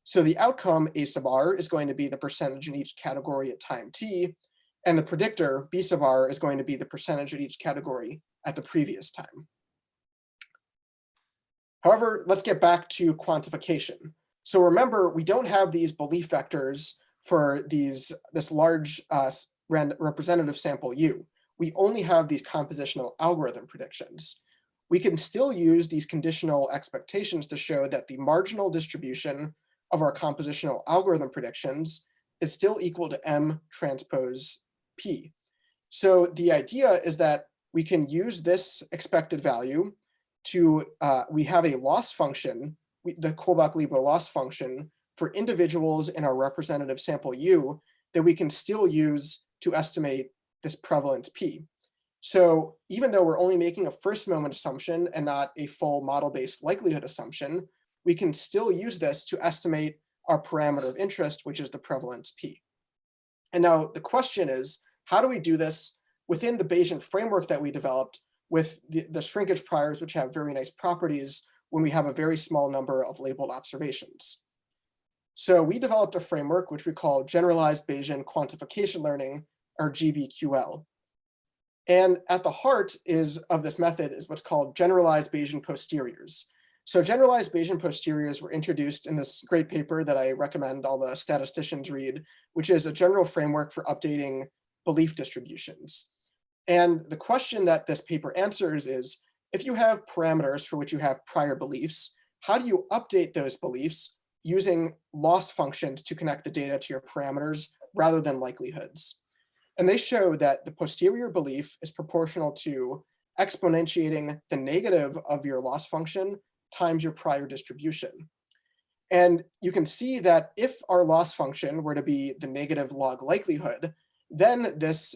Speaker 2: So the outcome, A sub r, is going to be the percentage in each category at time t, and the predictor, B sub r, is going to be the percentage in each category at the previous time. However, let's get back to quantification. So remember, we don't have these belief vectors for this large representative sample U. We only have these compositional algorithm predictions. We can still use these conditional expectations to show that the marginal distribution of our compositional algorithm predictions is still equal to M transpose P. So the idea is that we can use this expected value to, we have a loss function, the Kullback-Leibler loss function for individuals in our representative sample U that we can still use to estimate this prevalence P. So even though we're only making a first moment assumption and not a full model-based likelihood assumption, we can still use this to estimate our parameter of interest, which is the prevalence P. And now the question is, how do we do this within the Bayesian framework that we developed with the shrinkage priors, which have very nice properties when we have a very small number of labeled observations. So we developed a framework which we call Generalized Bayesian Quantification Learning, or GBQL. And at the heart of this method is what's called generalized Bayesian posteriors. So generalized Bayesian posteriors were introduced in this great paper that I recommend all the statisticians read, which is a general framework for updating belief distributions. And the question that this paper answers is, if you have parameters for which you have prior beliefs, how do you update those beliefs using loss functions to connect the data to your parameters rather than likelihoods? And they show that the posterior belief is proportional to exponentiating the negative of your loss function times your prior distribution. And you can see that if our loss function were to be the negative log likelihood, then this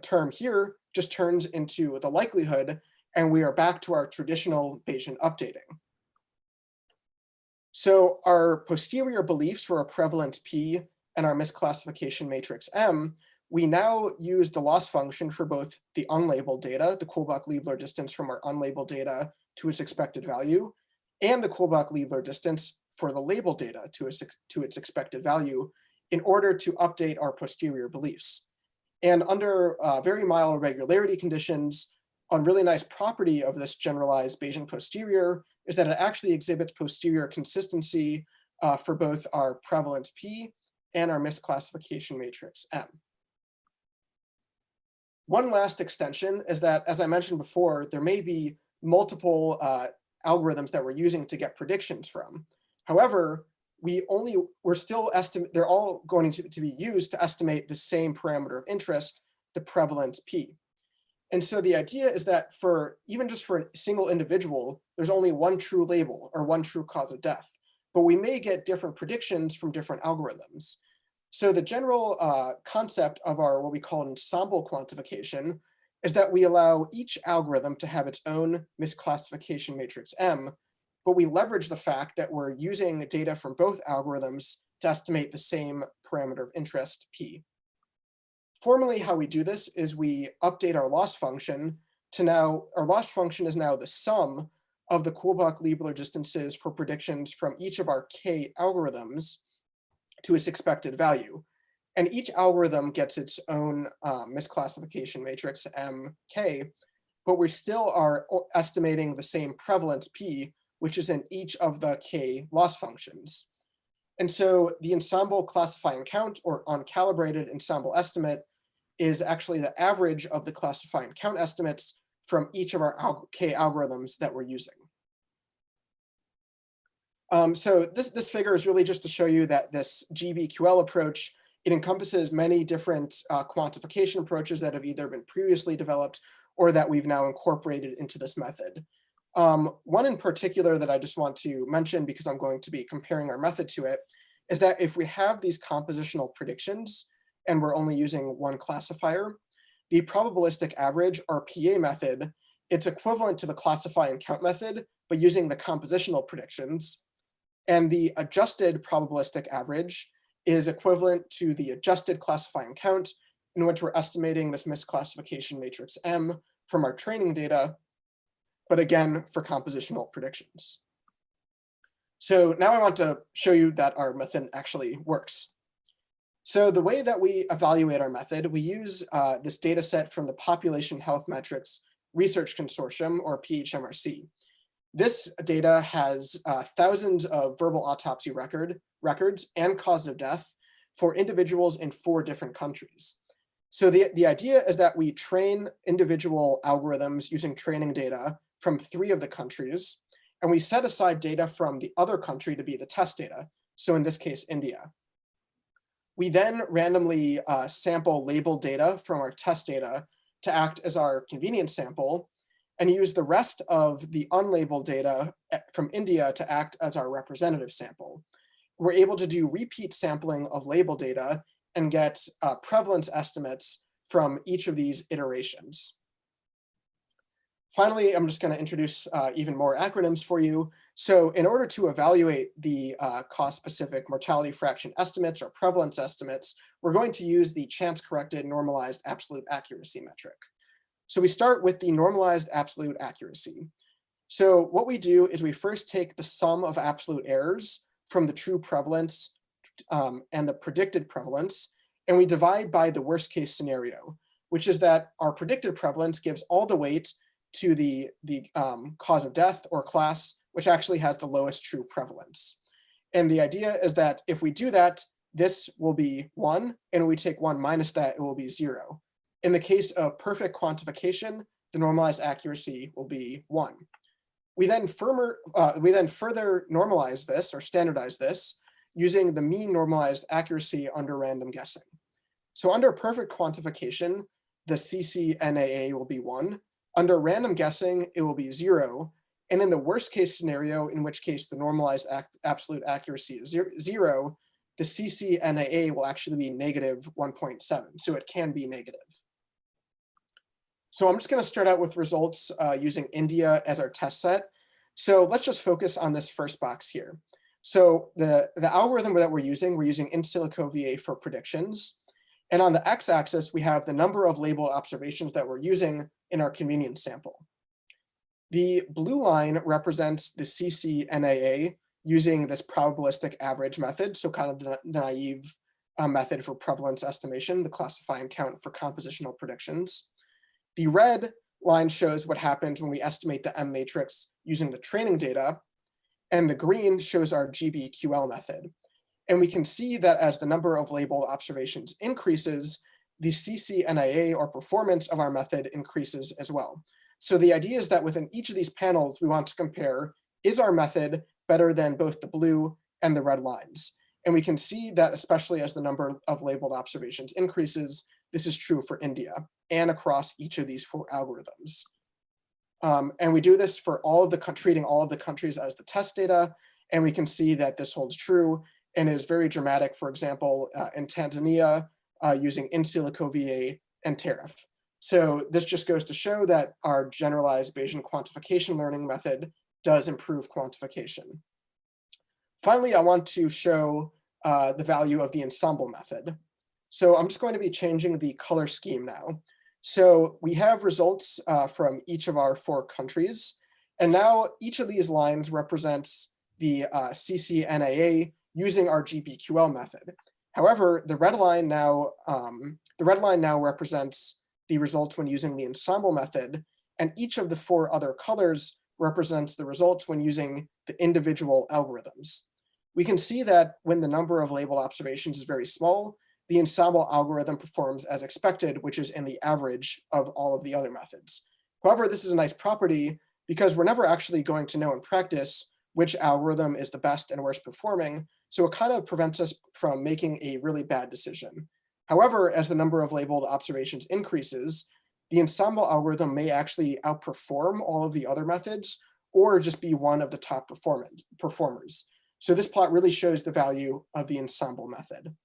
Speaker 2: term here just turns into the likelihood, and we are back to our traditional Bayesian updating. So our posterior beliefs for our prevalence P and our misclassification matrix M, we now use the loss function for both the unlabeled data, the Kullback-Leibler distance from our unlabeled data to its expected value, and the Kullback-Leibler distance for the labeled data to its expected value in order to update our posterior beliefs. And under very mild regularity conditions, a really nice property of this generalized Bayesian posterior is that it actually exhibits posterior consistency for both our prevalence P and our misclassification matrix M. One last extension is that, as I mentioned before, there may be multiple algorithms that we're using to get predictions from. However, they're all going to be used to estimate the same parameter of interest, the prevalence P. And so the idea is that even just for a single individual, there's only one true label or one true cause of death, but we may get different predictions from different algorithms. So the general concept of our what we call ensemble quantification is that we allow each algorithm to have its own misclassification matrix M, but we leverage the fact that we're using data from both algorithms to estimate the same parameter of interest, P. Formally, how we do this is we update our loss function to now, our loss function is now the sum of the Kullback-Leibler distances for predictions from each of our K algorithms to its expected value. And each algorithm gets its own misclassification matrix MK, but we still are estimating the same prevalence P, which is in each of the K loss functions. And so the ensemble classifying count, or uncalibrated ensemble estimate, is actually the average of the classifying count estimates from each of our K algorithms that we're using. So this figure is really just to show you that this GBQL approach, it encompasses many different quantification approaches that have either been previously developed or that we've now incorporated into this method. One in particular that I just want to mention, because I'm going to be comparing our method to it, is that if we have these compositional predictions and we're only using one classifier, the probabilistic average, or PA method, it's equivalent to the classify and count method, but using the compositional predictions. And the adjusted probabilistic average is equivalent to the adjusted classify and count, in which we're estimating this misclassification matrix M from our training data, but again, for compositional predictions. So now I want to show you that our method actually works. So the way that we evaluate our method, we use this data set from the Population Health Metrics Research Consortium, or PHMRC. This data has thousands of verbal autopsy records and cause of death for individuals in 4 different countries. So the idea is that we train individual algorithms using training data from 3 of the countries, and we set aside data from the other country to be the test data. So in this case, India. We then randomly sample labeled data from our test data to act as our convenience sample, and use the rest of the unlabeled data from India to act as our representative sample. We're able to do repeat sampling of labeled data and get prevalence estimates from each of these iterations. Finally, I'm just going to introduce even more acronyms for you. So in order to evaluate the cost-specific mortality fraction estimates or prevalence estimates, we're going to use the chance-corrected normalized absolute accuracy metric. So we start with the normalized absolute accuracy. So what we do is we first take the sum of absolute errors from the true prevalence and the predicted prevalence, and we divide by the worst case scenario, which is that our predicted prevalence gives all the weight to the cause of death or class, which actually has the lowest true prevalence. And the idea is that if we do that, this will be 1, and when we take 1 minus that, it will be 0. In the case of perfect quantification, the normalized accuracy will be 1. We then further normalize this or standardize this using the mean normalized accuracy under random guessing. So under perfect quantification, the CCNAA will be 1. Under random guessing, it will be 0. And in the worst case scenario, in which case the normalized absolute accuracy is 0, the CCNAA will actually be negative 1.7. So it can be negative. So I'm just going to start out with results using India as our test set. So let's just focus on this first box here. So the algorithm that we're using in silico VA for predictions. And on the x-axis, we have the number of labeled observations that we're using in our convenience sample. The blue line represents the CCNAA using this probabilistic average method, so kind of the naive method for prevalence estimation, the classify and count for compositional predictions. The red line shows what happens when we estimate the M matrix using the training data, and the green shows our GBQL method. And we can see that as the number of labeled observations increases, the CCNAA or performance of our method increases as well. So the idea is that within each of these panels, we want to compare, is our method better than both the blue and the red lines? And we can see that especially as the number of labeled observations increases, this is true for India and across each of these 4 algorithms. And we do this for treating all of the countries as the test data, and we can see that this holds true and is very dramatic, for example, in Tanzania, using in silico VA and tariff. So this just goes to show that our generalized Bayesian quantification learning method does improve quantification. Finally, I want to show the value of the ensemble method. So I'm just going to be changing the color scheme now. So we have results from each of our 4 countries. And now each of these lines represents the CCNAA using our GBQL method. However, the red line now represents the results when using the ensemble method, and each of the 4 other colors represents the results when using the individual algorithms. We can see that when the number of labeled observations is very small, the ensemble algorithm performs as expected, which is in the average of all of the other methods. However, this is a nice property because we're never actually going to know in practice which algorithm is the best and worst performing, so it kind of prevents us from making a really bad decision. However, as the number of labeled observations increases, the ensemble algorithm may actually outperform all of the other methods or just be one of the top performers. So this plot really shows the value of the ensemble method.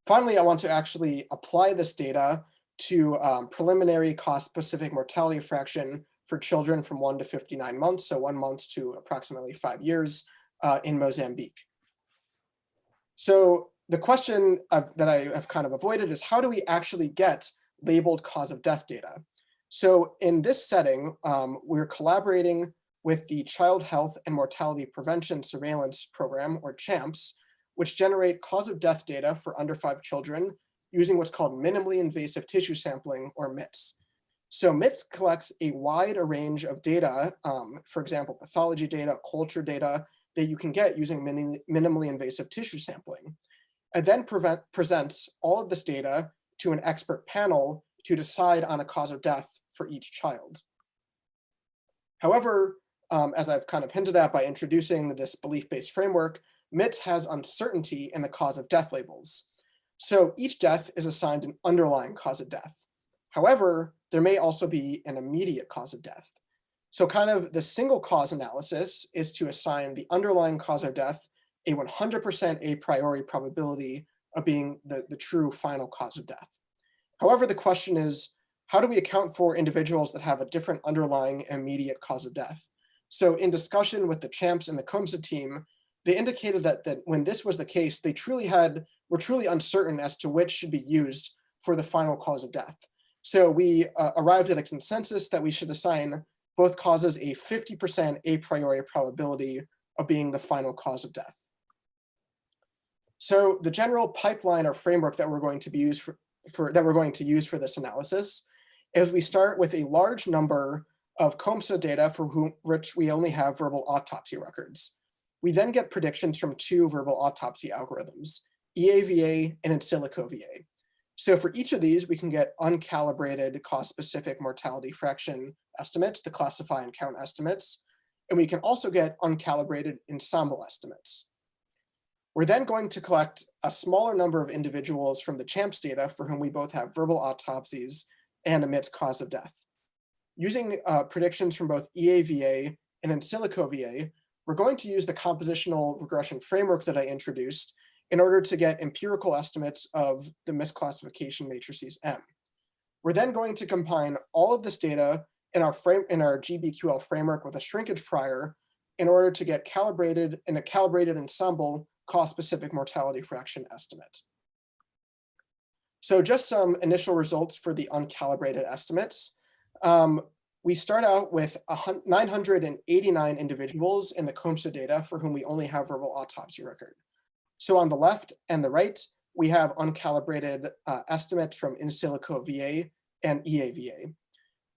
Speaker 2: Finally, I want to actually apply this data to preliminary cost-specific mortality fraction for children from 1 to 59 months, so 1 month to approximately 5 years in Mozambique. So the question that I have kind of avoided is how do we actually get labeled cause of death data? So in this setting, we're collaborating with the Child Health and Mortality Prevention Surveillance Program, or CHAMPS, which generate cause of death data for under 5 children using what's called minimally invasive tissue sampling, or MITS. So MITS collects a wide range of data, for example, pathology data, culture data, that you can get using minimally invasive tissue sampling, and then presents all of this data to an expert panel to decide on a cause of death for each child. However, as I've kind of hinted at by introducing this belief-based framework, MITS has uncertainty in the cause of death labels. So each death is assigned an underlying cause of death. However, there may also be an immediate cause of death. So kind of the single cause analysis is to assign the underlying cause of death a 100% a priori probability of being the true final cause of death. However, the question is, how do we account for individuals that have a different underlying immediate cause of death? So in discussion with the CHAMPS and the COMSA team, they indicated that when this was the case, they were truly uncertain as to which should be used for the final cause of death. So we arrived at a consensus that we should assign both causes a 50% a priori probability of being the final cause of death. So the general pipeline or framework that we're going to use for this analysis is we start with a large number of COMSA data for which we only have verbal autopsy records. We then get predictions from two verbal autopsy algorithms, EAVA and in silico VA. So for each of these, we can get uncalibrated cause-specific mortality fraction estimates, the classify and count estimates, and we can also get uncalibrated ensemble estimates. We're then going to collect a smaller number of individuals from the CHAMPS data for whom we both have verbal autopsies and omits cause of death. Using predictions from both EAVA and in silico VA, we're going to use the compositional regression framework that I introduced in order to get empirical estimates of the misclassification matrices M. We're then going to combine all of this data in our GBQL framework with a shrinkage prior in order to get calibrated ensemble cause-specific mortality fraction estimate. So just some initial results for the uncalibrated estimates. We start out with 989 individuals in the COMSA data for whom we only have verbal autopsy record. So on the left and the right, we have uncalibrated estimates from in silico VA and EAVA.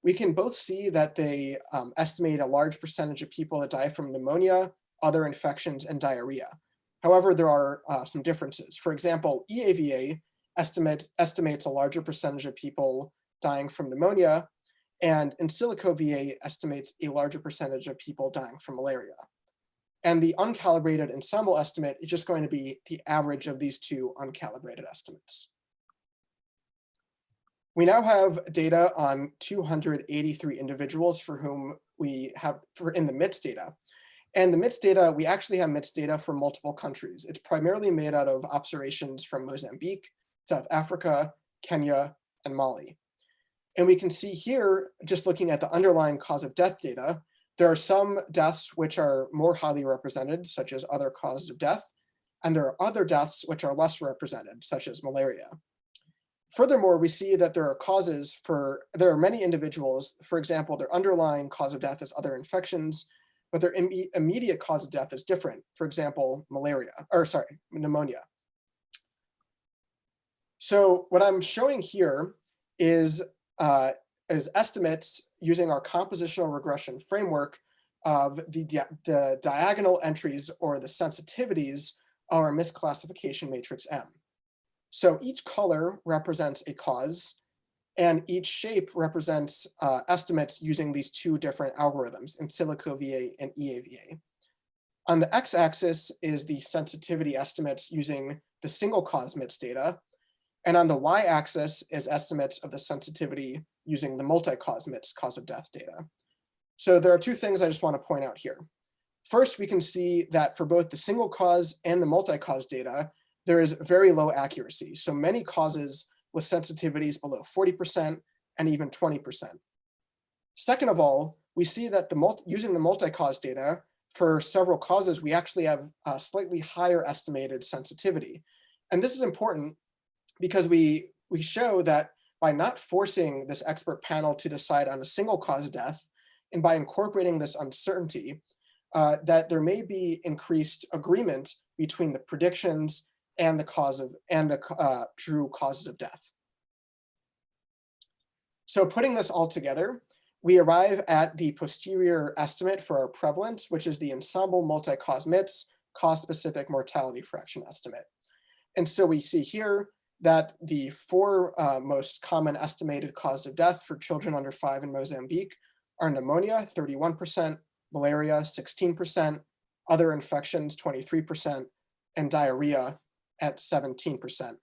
Speaker 2: We can both see that they estimate a large percentage of people that die from pneumonia, other infections, and diarrhea. However, there are some differences. For example, EAVA estimates a larger percentage of people dying from pneumonia, and in silico VA estimates a larger percentage of people dying from malaria. And the uncalibrated ensemble estimate is just going to be the average of these two uncalibrated estimates. We now have data on 283 individuals for whom we have in the MITS data. And the MITS data, we actually have MITS data for multiple countries. It's primarily made out of observations from Mozambique, South Africa, Kenya, and Mali. And we can see here, just looking at the underlying cause of death data, there are some deaths which are more highly represented, such as other causes of death, and there are other deaths which are less represented, such as malaria. Furthermore, we see that there are many individuals, for example, their underlying cause of death is other infections, but their immediate cause of death is different. For example, pneumonia. So what I'm showing here is estimates using our compositional regression framework of the diagonal entries or the sensitivities of our misclassification matrix M. So each color represents a cause, and each shape represents estimates using these two different algorithms, in silico VA and EAVA. On the x-axis is the sensitivity estimates using the single cause MITS data, and on the y-axis is estimates of the sensitivity using the multi-cause MITS cause of death data. So there are two things I just want to point out here. First, we can see that for both the single cause and the multi-cause data, there is very low accuracy. So many causes with sensitivities below 40% and even 20%. Second of all, we see that using the multi-cause data for several causes, we actually have a slightly higher estimated sensitivity. And this is important because we show that by not forcing this expert panel to decide on a single cause of death, and by incorporating this uncertainty, that there may be increased agreement between the predictions and the true causes of death. So putting this all together, we arrive at the posterior estimate for our prevalence, which is the ensemble multi-cause MITS cause-specific mortality fraction estimate. And so we see here that the four most common estimated causes of death for children under 5 in Mozambique are pneumonia, 31%, malaria, 16%, other infections, 23%, and diarrhea at 17%.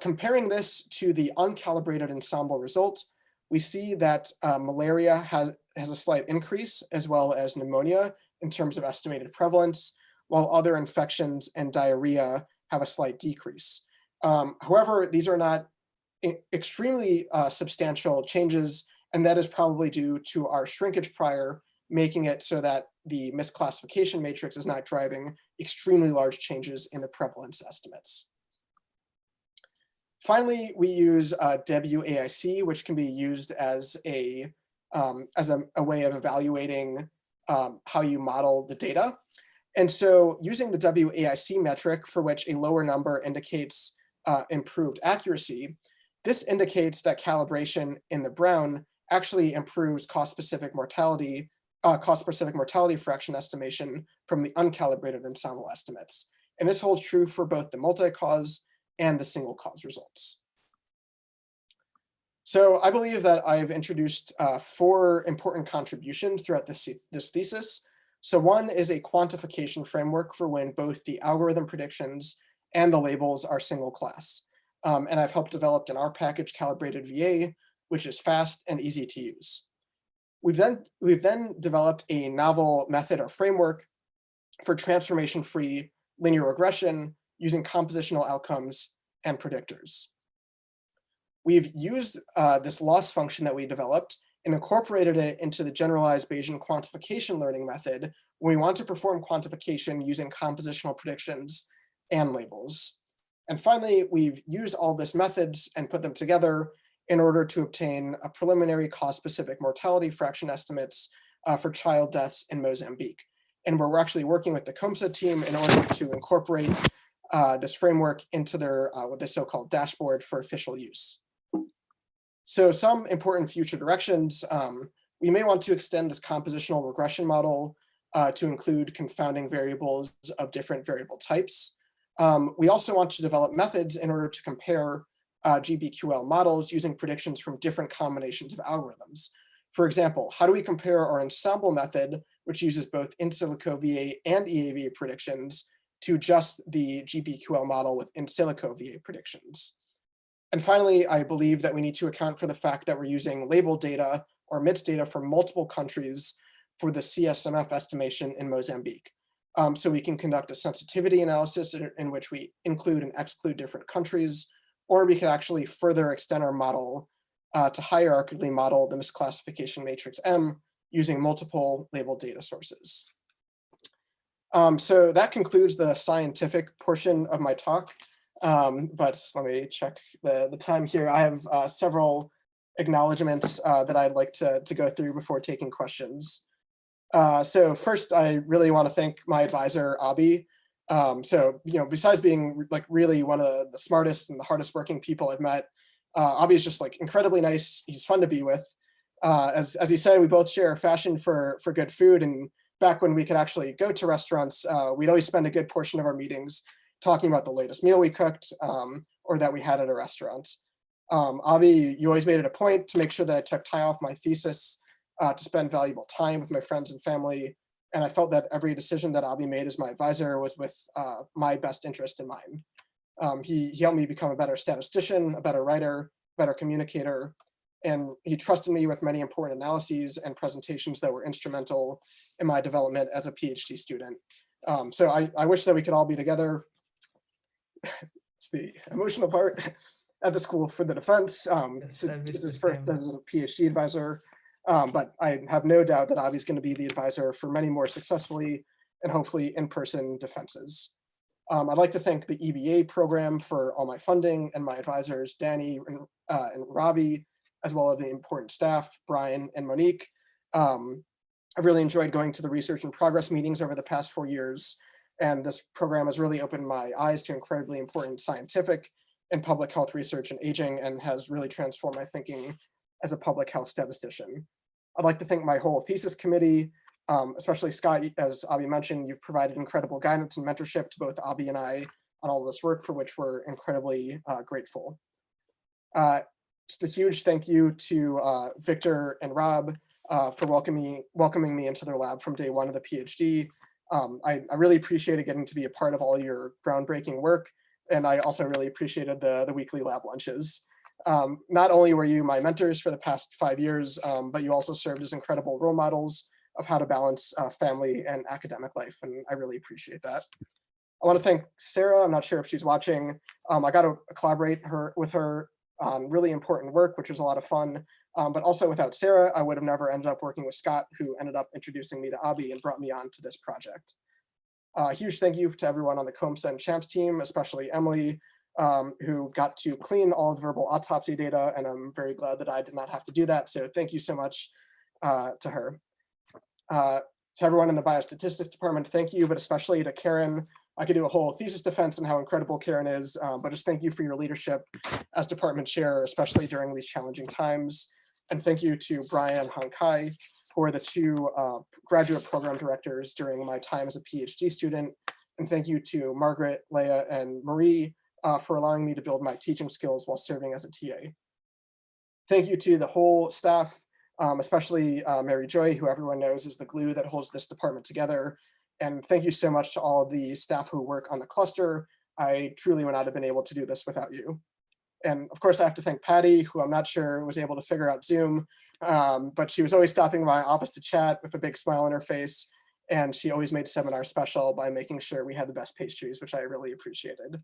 Speaker 2: Comparing this to the uncalibrated ensemble results, we see that malaria has a slight increase, as well as pneumonia in terms of estimated prevalence, while other infections and diarrhea have a slight decrease. However, these are not extremely substantial changes, and that is probably due to our shrinkage prior, making it so that the misclassification matrix is not driving extremely large changes in the prevalence estimates. Finally, we use WAIC, which can be used as a way of evaluating how you model the data. And so using the WAIC metric, for which a lower number indicates improved accuracy, this indicates that calibration in the brown actually improves cost-specific mortality fraction estimation from the uncalibrated ensemble estimates. And this holds true for both the multi-cause and the single cause results. So I believe that I've introduced 4 important contributions throughout this thesis. So one is a quantification framework for when both the algorithm predictions and the labels are single class. And I've helped develop an R package calibrated VA, which is fast and easy to use. We've then developed a novel method or framework for transformation-free linear regression using compositional outcomes and predictors. We've used this loss function that we developed and incorporated it into the generalized Bayesian quantification learning method when we want to perform quantification using compositional predictions and labels. And finally, we've used all this methods and put them together in order to obtain a preliminary cost-specific mortality fraction estimates for child deaths in Mozambique. And we're actually working with the COMSA team in order to incorporate this framework into their with the so-called dashboard for official use. So some important future directions, we may want to extend this compositional regression model to include confounding variables of different variable types. We also want to develop methods in order to compare GBQL models using predictions from different combinations of algorithms. For example, how do we compare our ensemble method, which uses both in silico VA and EAV predictions, to just the GBQL model with in silico VA predictions? And finally, I believe that we need to account for the fact that we're using label data or MITS data from multiple countries for the CSMF estimation in Mozambique. So we can conduct a sensitivity analysis in which we include and exclude different countries, or we can actually further extend our model to hierarchically model the misclassification matrix M using multiple labeled data sources. So that concludes the scientific portion of my talk. But let me check the time here. I have several acknowledgements that I'd like to go through before taking questions. So first, I really want to thank my advisor, Abi. So, besides being like really one of the smartest and the hardest working people I've met, Abi is just like incredibly nice. He's fun to be with. As he said, we both share a passion for good food. And back when we could actually go to restaurants, we'd always spend a good portion of our meetings talking about the latest meal we cooked or that we had at a restaurant. Abi, you always made it a point to make sure that I took time off my thesis to spend valuable time with my friends and family. And I felt that every decision that Abi made as my advisor was with my best interest in mind. He helped me become a better statistician, a better writer, better communicator, and he trusted me with many important analyses and presentations that were instrumental in my development as a PhD student. So I wish that we could all be together. It's the emotional part at the School for the Defense. This is a PhD advisor. But I have no doubt that Avi's going to be the advisor for many more successfully and hopefully in-person defenses. I'd like to thank the EBA program for all my funding and my advisors, Danny and Ravi, as well as the important staff, Brian and Monique. I really enjoyed going to the research and progress meetings over the past 4 years, and this program has really opened my eyes to incredibly important scientific and public health research in aging and has really transformed my thinking as a public health statistician. I'd like to thank my whole thesis committee, especially Scott. As Abi mentioned, you've provided incredible guidance and mentorship to both Abi and I on all this work, for which we're incredibly grateful. Just a huge thank you to Victor and Rob for welcoming me into their lab from day one of the PhD. I really appreciated getting to be a part of all your groundbreaking work, and I also really appreciated the weekly lab lunches. Not only were you my mentors for the past 5 years, but you also served as incredible role models of how to balance family and academic life, and I really appreciate that. I want to thank Sarah. I'm not sure if she's watching. I got to collaborate with her on really important work, which was a lot of fun. But also without Sarah, I would have never ended up working with Scott, who ended up introducing me to Abi and brought me on to this project. Huge thank you to everyone on the COMSA and CHAMPS team, especially Emily, who got to clean all the verbal autopsy data, and I'm very glad that I did not have to do that. So thank you so much to her. To everyone in the biostatistics department, thank you, but especially to Karen. I could do a whole thesis defense on how incredible Karen is, but just thank you for your leadership as department chair, especially during these challenging times. And thank you to Brian and Han Kai, who are the two graduate program directors during my time as a PhD student. And thank you to Margaret, Leah, and Marie for allowing me to build my teaching skills while serving as a TA. Thank you to the whole staff, especially Mary Joy, who everyone knows is the glue that holds this department together. And thank you so much to all the staff who work on the cluster. I truly would not have been able to do this without you. And of course, I have to thank Patty, who I'm not sure was able to figure out Zoom, but she was always stopping by my office to chat with a big smile on her face. And she always made seminars special by making sure we had the best pastries, which I really appreciated.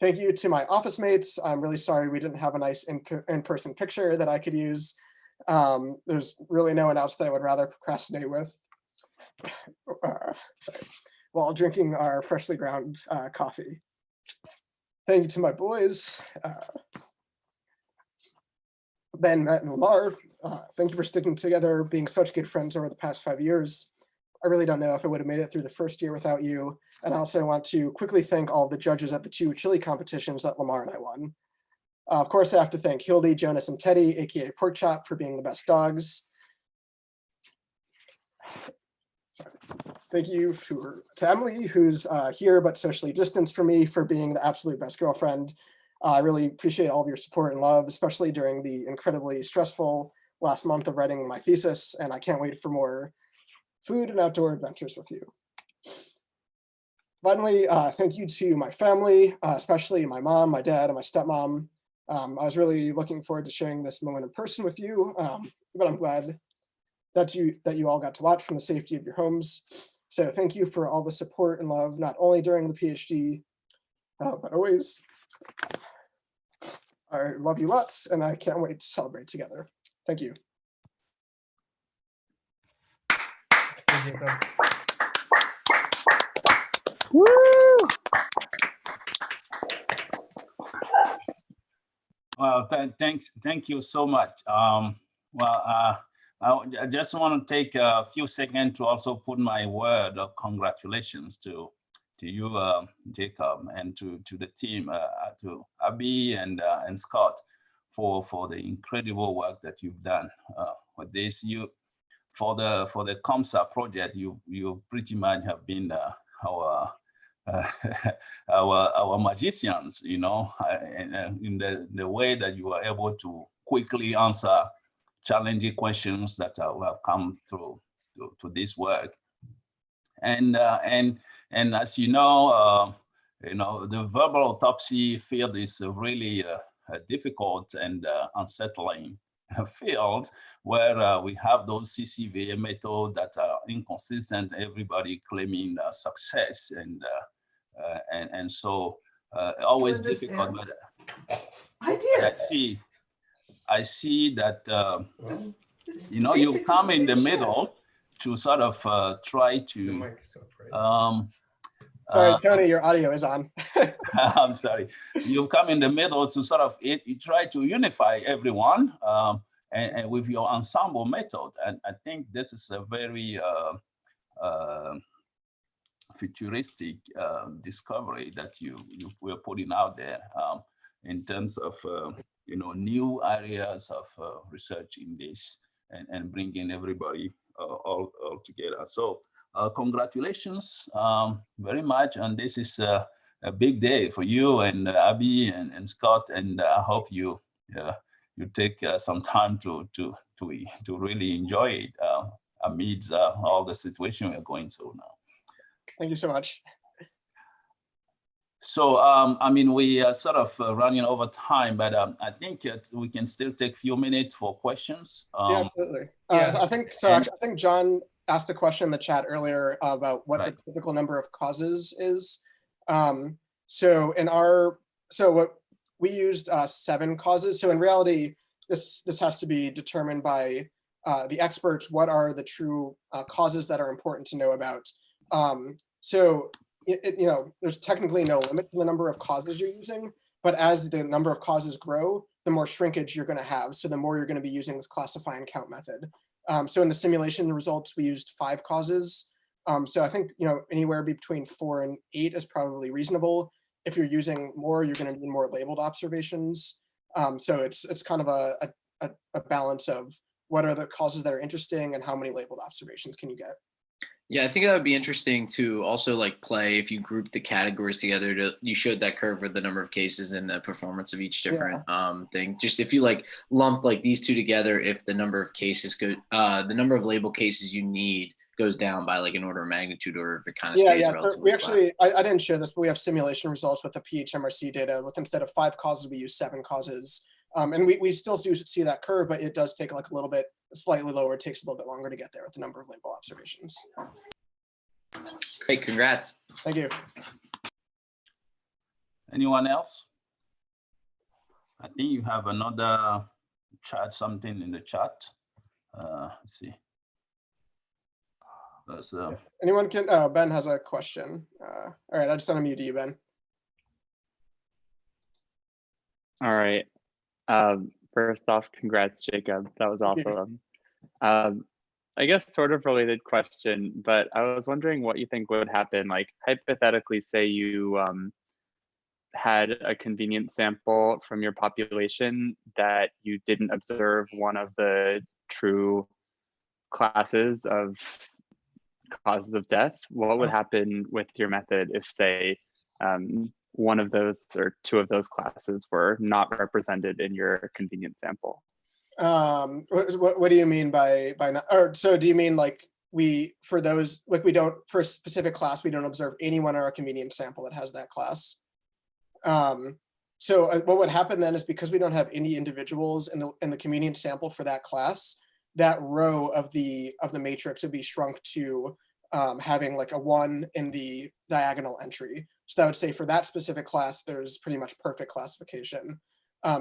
Speaker 2: Thank you to my office mates. I'm really sorry we didn't have a nice in-person picture that I could use. There's really no one else that I would rather procrastinate with while drinking our freshly ground coffee. Thank you to my boys, Ben, Matt, and Lamar. Thank you for sticking together, being such good friends over the past 5 years. I really don't know if I would have made it through the first year without you. And I also want to quickly thank all the judges at the 2 chili competitions that Lamar and I won. Of course, I have to thank Hildy, Jonas, and Teddy, aka Pork Chop, for being the best dogs. Sorry. Thank you to Emily, who's here but socially distanced from me, for being the absolute best girlfriend. I really appreciate all of your support and love, especially during the incredibly stressful last month of writing my thesis, and I can't wait for more food and outdoor adventures with you. Finally, thank you to my family, especially my mom, my dad, and my stepmom. I was really looking forward to sharing this moment in person with you, but I'm glad that you all got to watch from the safety of your homes. So thank you for all the support and love, not only during the PhD, but always. I love you lots, and I can't wait to celebrate together. Thank you.
Speaker 11: Woo! Well, thank you so much. I just want to take a few seconds to also put my word of congratulations to you, Jacob, and to the team, to Abby and Scott, for the incredible work that you've done with this. For the COMSA project, you pretty much have been our magicians, you know, in the way that you are able to quickly answer challenging questions that have come through to this work. And as you know, the verbal autopsy field is really difficult and unsettling field, where we have those CCVA methods that are inconsistent, everybody claiming success, and so always difficult. But I see that you come in the middle to sort of try to.
Speaker 2: Sorry, Tony, your audio is on.
Speaker 11: I'm sorry. You come in the middle to sort of you try to unify everyone, and with your ensemble method, and I think this is a very futuristic discovery that you were putting out there in terms of new areas of research in this, and bringing everybody all together. So congratulations very much, and this is a big day for you and Abby and Scott, and I hope you take some time to really enjoy it amid all the situation we're going through now.
Speaker 2: Thank you so much.
Speaker 11: So, I mean, we are sort of running over time, but I think we can still take a few minutes for questions.
Speaker 2: Yeah, absolutely. I think so. Actually, I think John asked a question in the chat earlier about what the typical number of causes is. So what we used 7 causes. So in reality, this has to be determined by the experts. What are the true causes that are important to know about? So there's technically no limit to the number of causes you're using, but as the number of causes grow, the more shrinkage you're going to have. So the more you're going to be using this classify and count method. So in the simulation results, we used 5 causes. So I think, anywhere between 4 and 8 is probably reasonable. If you're using more, you're going to need more labeled observations. So it's kind of a balance of what are the causes that are interesting and how many labeled observations can you get.
Speaker 7: Yeah, I think that would be interesting to also like play if you group the categories together. You showed that curve with the number of cases and the performance of each different thing. Just if you like lump like these two together, if the number of cases the number of label cases you need goes down by like an order of magnitude, or if it kind of stays relatively flat.
Speaker 2: I didn't show this, but we have simulation results with the PHMRC data with instead of 5 causes, we use 7 causes. And we still do see that curve, but it does take like a little bit slightly lower. It takes a little bit longer to get there with the number of label observations.
Speaker 7: Great, congrats.
Speaker 2: Thank you.
Speaker 11: Anyone else? I think you have another chat, something in the chat. Let's see.
Speaker 2: Anyone can, Ben has a question. All right, I just unmuted you, Ben.
Speaker 9: All right. First off, congrats, Jacob. That was awesome. I guess sort of related question, but I was wondering what you think would happen, like hypothetically, say you had a convenient sample from your population that you didn't observe one of the true classes of causes of death. What would happen with your method if, say, one of those or 2 of those classes were not represented in your convenient sample?
Speaker 2: What do you mean by not, or so do you mean like for those, like for a specific class, we don't observe anyone in our convenient sample that has that class? So what would happen then is because we don't have any individuals in the convenient sample for that class, that row of the matrix would be shrunk to having like a 1 in the diagonal entry. So that would say for that specific class, there's pretty much perfect classification.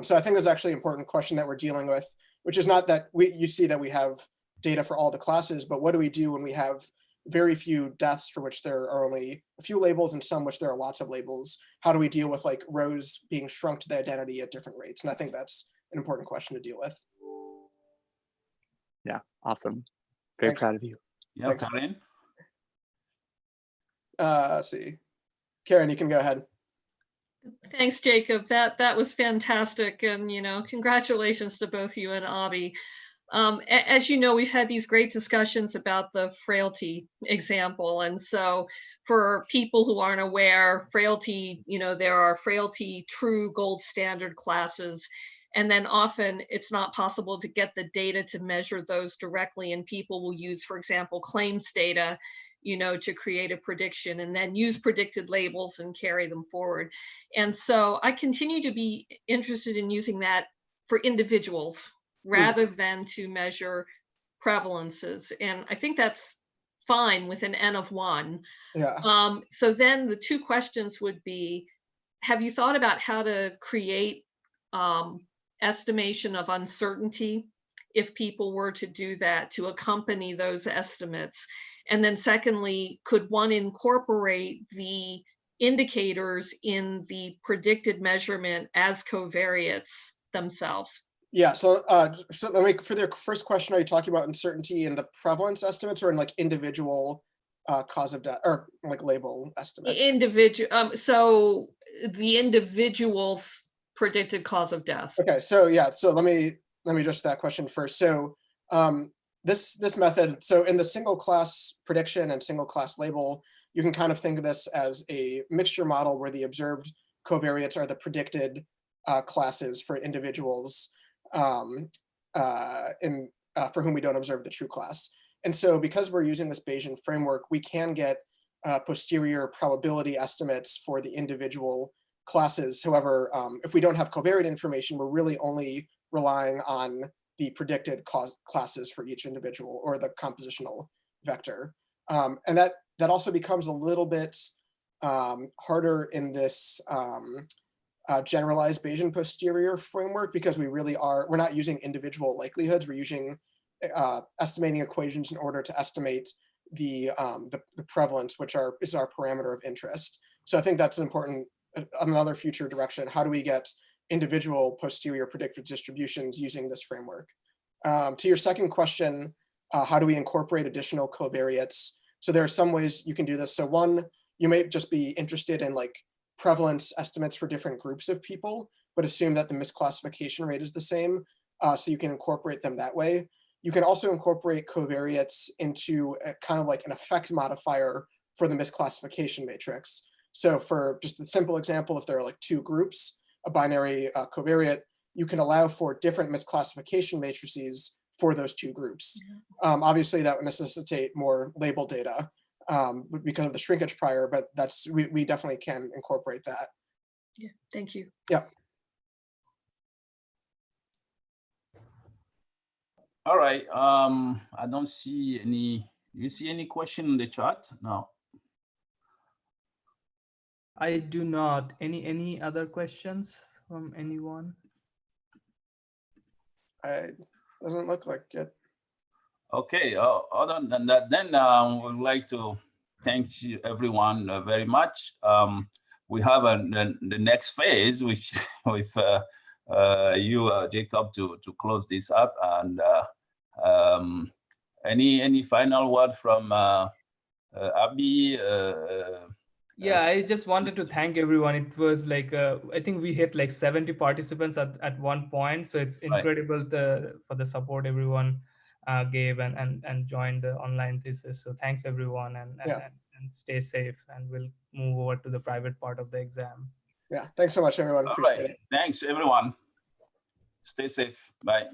Speaker 2: So I think there's actually an important question that we're dealing with, which is not that you see that we have data for all the classes, but what do we do when we have very few deaths for which there are only a few labels and some which there are lots of labels? How do we deal with like rows being shrunk to the identity at different rates? And I think that's an important question to deal with.
Speaker 9: Yeah, awesome. Very proud of you.
Speaker 11: Yeah, Karen.
Speaker 2: Let's see. Karen, you can go ahead.
Speaker 1: Thanks, Jacob. That was fantastic. And, congratulations to both you and Abhi. As you know, we've had these great discussions about the frailty example. And so for people who aren't aware, frailty, there are frailty true gold standard classes. And then often it's not possible to get the data to measure those directly. And people will use, for example, claims data, to create a prediction and then use predicted labels and carry them forward. And so I continue to be interested in using that for individuals rather than to measure prevalences. And I think that's fine with an N of 1.
Speaker 2: Yeah.
Speaker 1: So then the 2 questions would be, have you thought about how to create estimation of uncertainty if people were to do that to accompany those estimates? And then secondly, could one incorporate the indicators in the predicted measurement as covariates themselves?
Speaker 2: Yeah, so let me, for the first question, are you talking about uncertainty in the prevalence estimates or in like individual cause of death or like label estimates?
Speaker 1: Individual, so the individual's predicted cause of death.
Speaker 2: Okay, so yeah, so let me address that question first. So this method, so in the single class prediction and single class label, you can kind of think of this as a mixture model where the observed covariates are the predicted classes for individuals for whom we don't observe the true class. And so because we're using this Bayesian framework, we can get posterior probability estimates for the individual classes. However, if we don't have covariate information, we're really only relying on the predicted classes for each individual or the compositional vector. And that also becomes a little bit harder in this generalized Bayesian posterior framework because we're not using individual likelihoods, we're using estimating equations in order to estimate the prevalence, which is our parameter of interest. So I think that's an important, another future direction. How do we get individual posterior predictive distributions using this framework? To your second question, how do we incorporate additional covariates? So there are some ways you can do this. So one, you may just be interested in like prevalence estimates for different groups of people, but assume that the misclassification rate is the same. So you can incorporate them that way. You can also incorporate covariates into a kind of like an effect modifier for the misclassification matrix. So for just a simple example, if there are like two groups, a binary covariate, you can allow for different misclassification matrices for those two groups. Obviously, that would necessitate more label data because of the shrinkage prior, but we definitely can incorporate that.
Speaker 1: Yeah, thank you.
Speaker 2: Yeah.
Speaker 11: All right. I don't see any. Do you see any question in the chat? No.
Speaker 8: I do not. Any other questions from anyone?
Speaker 2: Doesn't look like it.
Speaker 11: Okay. Other than that, then I would like to thank you everyone very much. We have the next phase, which with you, Jacob, to close this up. And any final word from Abby?
Speaker 8: Yeah, I just wanted to thank everyone. It was like, I think we hit like 70 participants at one point. So it's incredible for the support everyone gave and joined the online thesis. So thanks everyone and stay safe, and we'll move over to the private part of the exam.
Speaker 2: Yeah, thanks so much everyone.
Speaker 11: All
Speaker 2: Appreciate
Speaker 11: right.
Speaker 2: it.
Speaker 11: Thanks everyone. Stay safe. Bye.